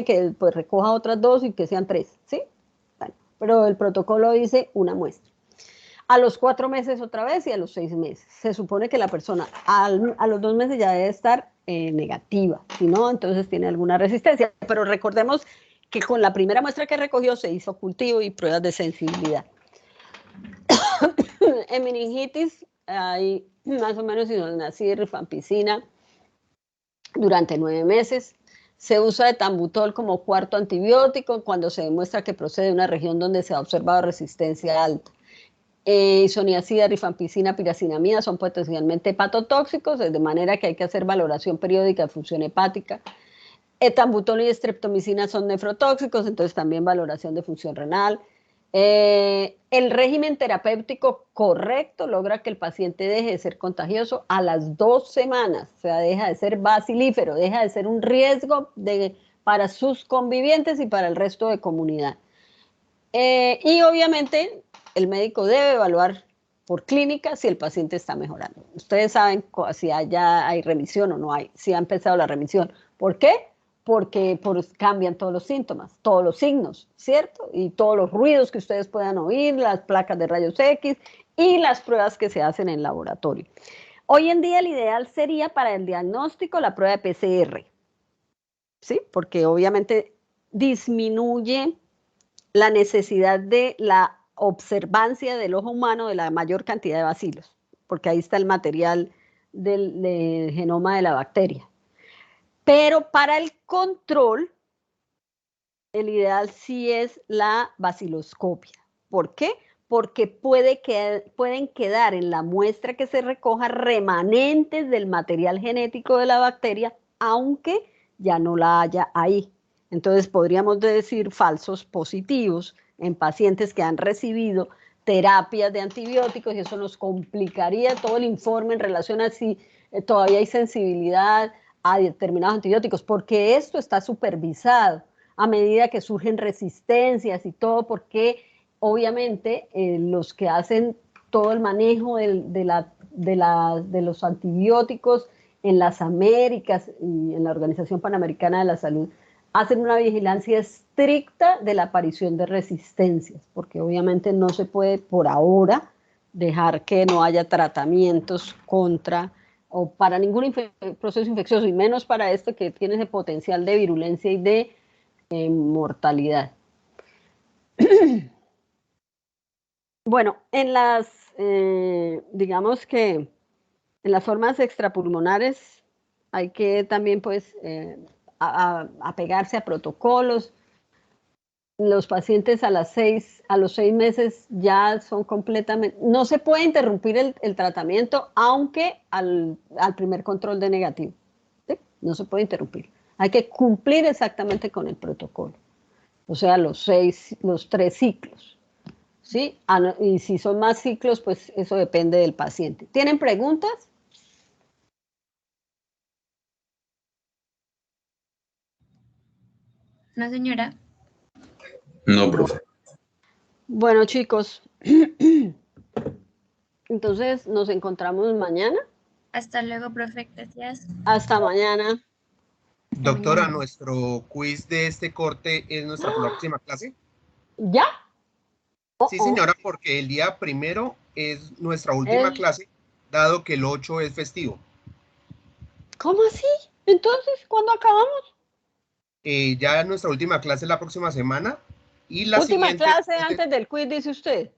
que pues, recoja otras 2 y que sean 3, ¿sí? Bueno, pero el protocolo dice una muestra. A los 4 meses otra vez y a los 6 meses. Se supone que la persona a los 2 meses ya debe estar negativa, si no, entonces tiene alguna resistencia. Pero recordemos que con la primera muestra que recogió se hizo cultivo y pruebas de sensibilidad. En meningitis hay más o menos isoniazida y rifampicina durante 9 meses. Se usa etambutol como cuarto antibiótico cuando se demuestra que procede de una región donde se ha observado resistencia alta. Isoniazida, rifampicina, piracinamida son potencialmente hepatotóxicos, de manera que hay que hacer valoración periódica de función hepática. Etambutol y streptomicina son nefrotóxicos, entonces también valoración de función renal. El régimen terapéutico correcto logra que el paciente deje de ser contagioso a las 2 semanas, o sea, deja de ser bacilífero, deja de ser un riesgo para sus convivientes y para el resto de comunidad. Y obviamente el médico debe evaluar por clínica si el paciente está mejorando. Ustedes saben si ya hay remisión o no hay, si ha empezado la remisión. ¿Por qué? Porque cambian todos los síntomas, todos los signos, ¿cierto? Y todos los ruidos que ustedes puedan oír, las placas de rayos X y las pruebas que se hacen en laboratorio. Hoy en día el ideal sería para el diagnóstico la prueba de PCR, ¿sí? Porque obviamente disminuye la necesidad de la observancia del ojo humano de la mayor cantidad de bacilos, porque ahí está el material del genoma de la bacteria. Pero para el control, el ideal sí es la baciloscopia. ¿Por qué? Porque pueden quedar en la muestra que se recoja remanentes del material genético de la bacteria, aunque ya no la haya ahí. Entonces podríamos decir falsos positivos en pacientes que han recibido terapias de antibióticos y eso nos complicaría todo el informe en relación a si todavía hay sensibilidad a determinados antibióticos, porque esto está supervisado a medida que surgen resistencias y todo, porque obviamente los que hacen todo el manejo de los antibióticos en las Américas y en la Organización Panamericana de la Salud hacen una vigilancia estricta de la aparición de resistencias, porque obviamente no se puede por ahora dejar que no haya tratamientos contra o para ningún proceso infeccioso, y menos para esto que tiene ese potencial de virulencia y de mortalidad. Bueno, digamos que en las formas extrapulmonares hay que también pues apegarse a protocolos. Los pacientes a los 6 meses ya son completamente, no se puede interrumpir el tratamiento aunque al primer control de negativo, ¿sí? No se puede interrumpir. Hay que cumplir exactamente con el protocolo. O sea, los 3 ciclos, ¿sí? Y si son más ciclos, pues eso depende del paciente. ¿Tienen preguntas? No, señora. No, profe. Bueno, chicos, entonces nos encontramos mañana. Hasta luego, profe. Gracias. Hasta mañana. Doctora, nuestro quiz de este corte es nuestra próxima clase. ¿Ya? Sí, señora, porque el día primero es nuestra última clase, dado que el 8 es festivo. ¿Cómo así? Entonces, ¿cuándo acabamos? Ya nuestra última clase es la próxima semana. Y la Última siguiente, clase antes del quiz, dice usted.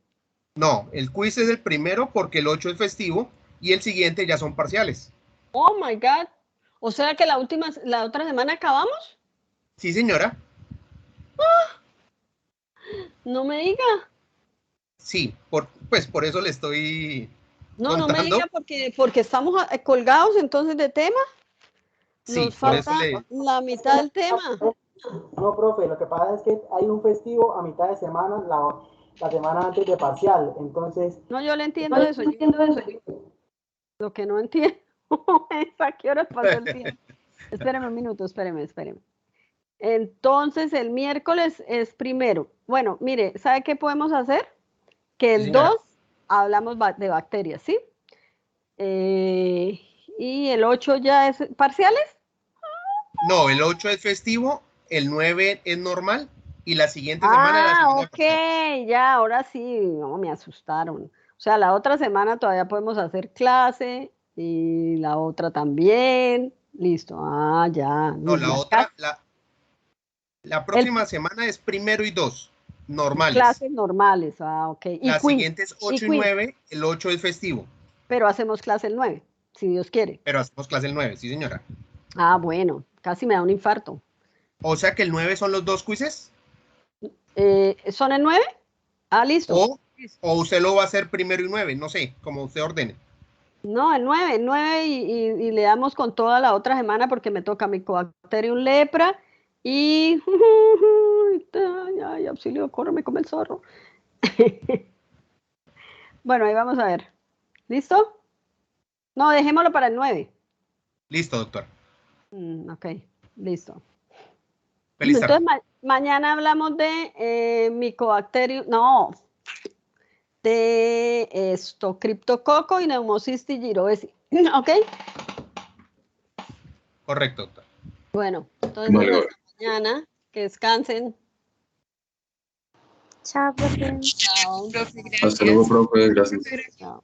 No, el quiz es el primero porque el 8 es festivo y el siguiente ya son parciales. Oh my God. O sea que la otra semana acabamos. Sí, señora. No me diga. Sí, por eso le estoy No, contando. no me diga porque estamos colgados entonces de tema. Sí, Nos por falta eso la mitad del tema. No, profe, lo que pasa es que hay un festivo a mitad de semana, la semana antes de parcial, entonces... No, yo le entiendo eso. Lo que no entiendo es a qué hora pasó el tiempo. Espéreme un minuto, espéreme. Entonces, el miércoles es primero. Bueno, mire, ¿sabe qué podemos hacer? Que el 2 hablamos de bacterias, ¿sí? Y el 8 ya es parciales. No, el 8 es festivo, el 9 es normal y la siguiente semana es la semana de parciales. Ya, ahora sí, no, me asustaron. O sea, la otra semana todavía podemos hacer clase y la otra también. Listo, ya. No, la próxima semana es primero y 2, normales. Clases normales, ok. La siguiente es 8 y 9, el 8 es festivo. Pero hacemos clase el 9, si Dios quiere. Pero hacemos clase el 9, sí, señora. Bueno, casi me da un infarto. O sea que el 9 son los dos quizzes. ¿Son el 9? Listo. O usted lo va a hacer primero y 9, no sé, como usted ordene. No, el 9 y le damos con toda la otra semana porque me toca Mycobacterium lepra y... Ay, auxilio, córreme como el zorro. Bueno, ahí vamos a ver. ¿Listo? No, dejémoslo para el 9. Listo, doctor. Ok, listo. Feliz tarde. Entonces, mañana hablamos de Mycobacterium, de esto, Cryptococo y Pneumocystis jirovecii. ¿Ok? Correcto, doctor. Bueno, entonces hasta mañana. Que descansen. Chao, profe. Chao. Hasta luego, profe. Gracias. Chao.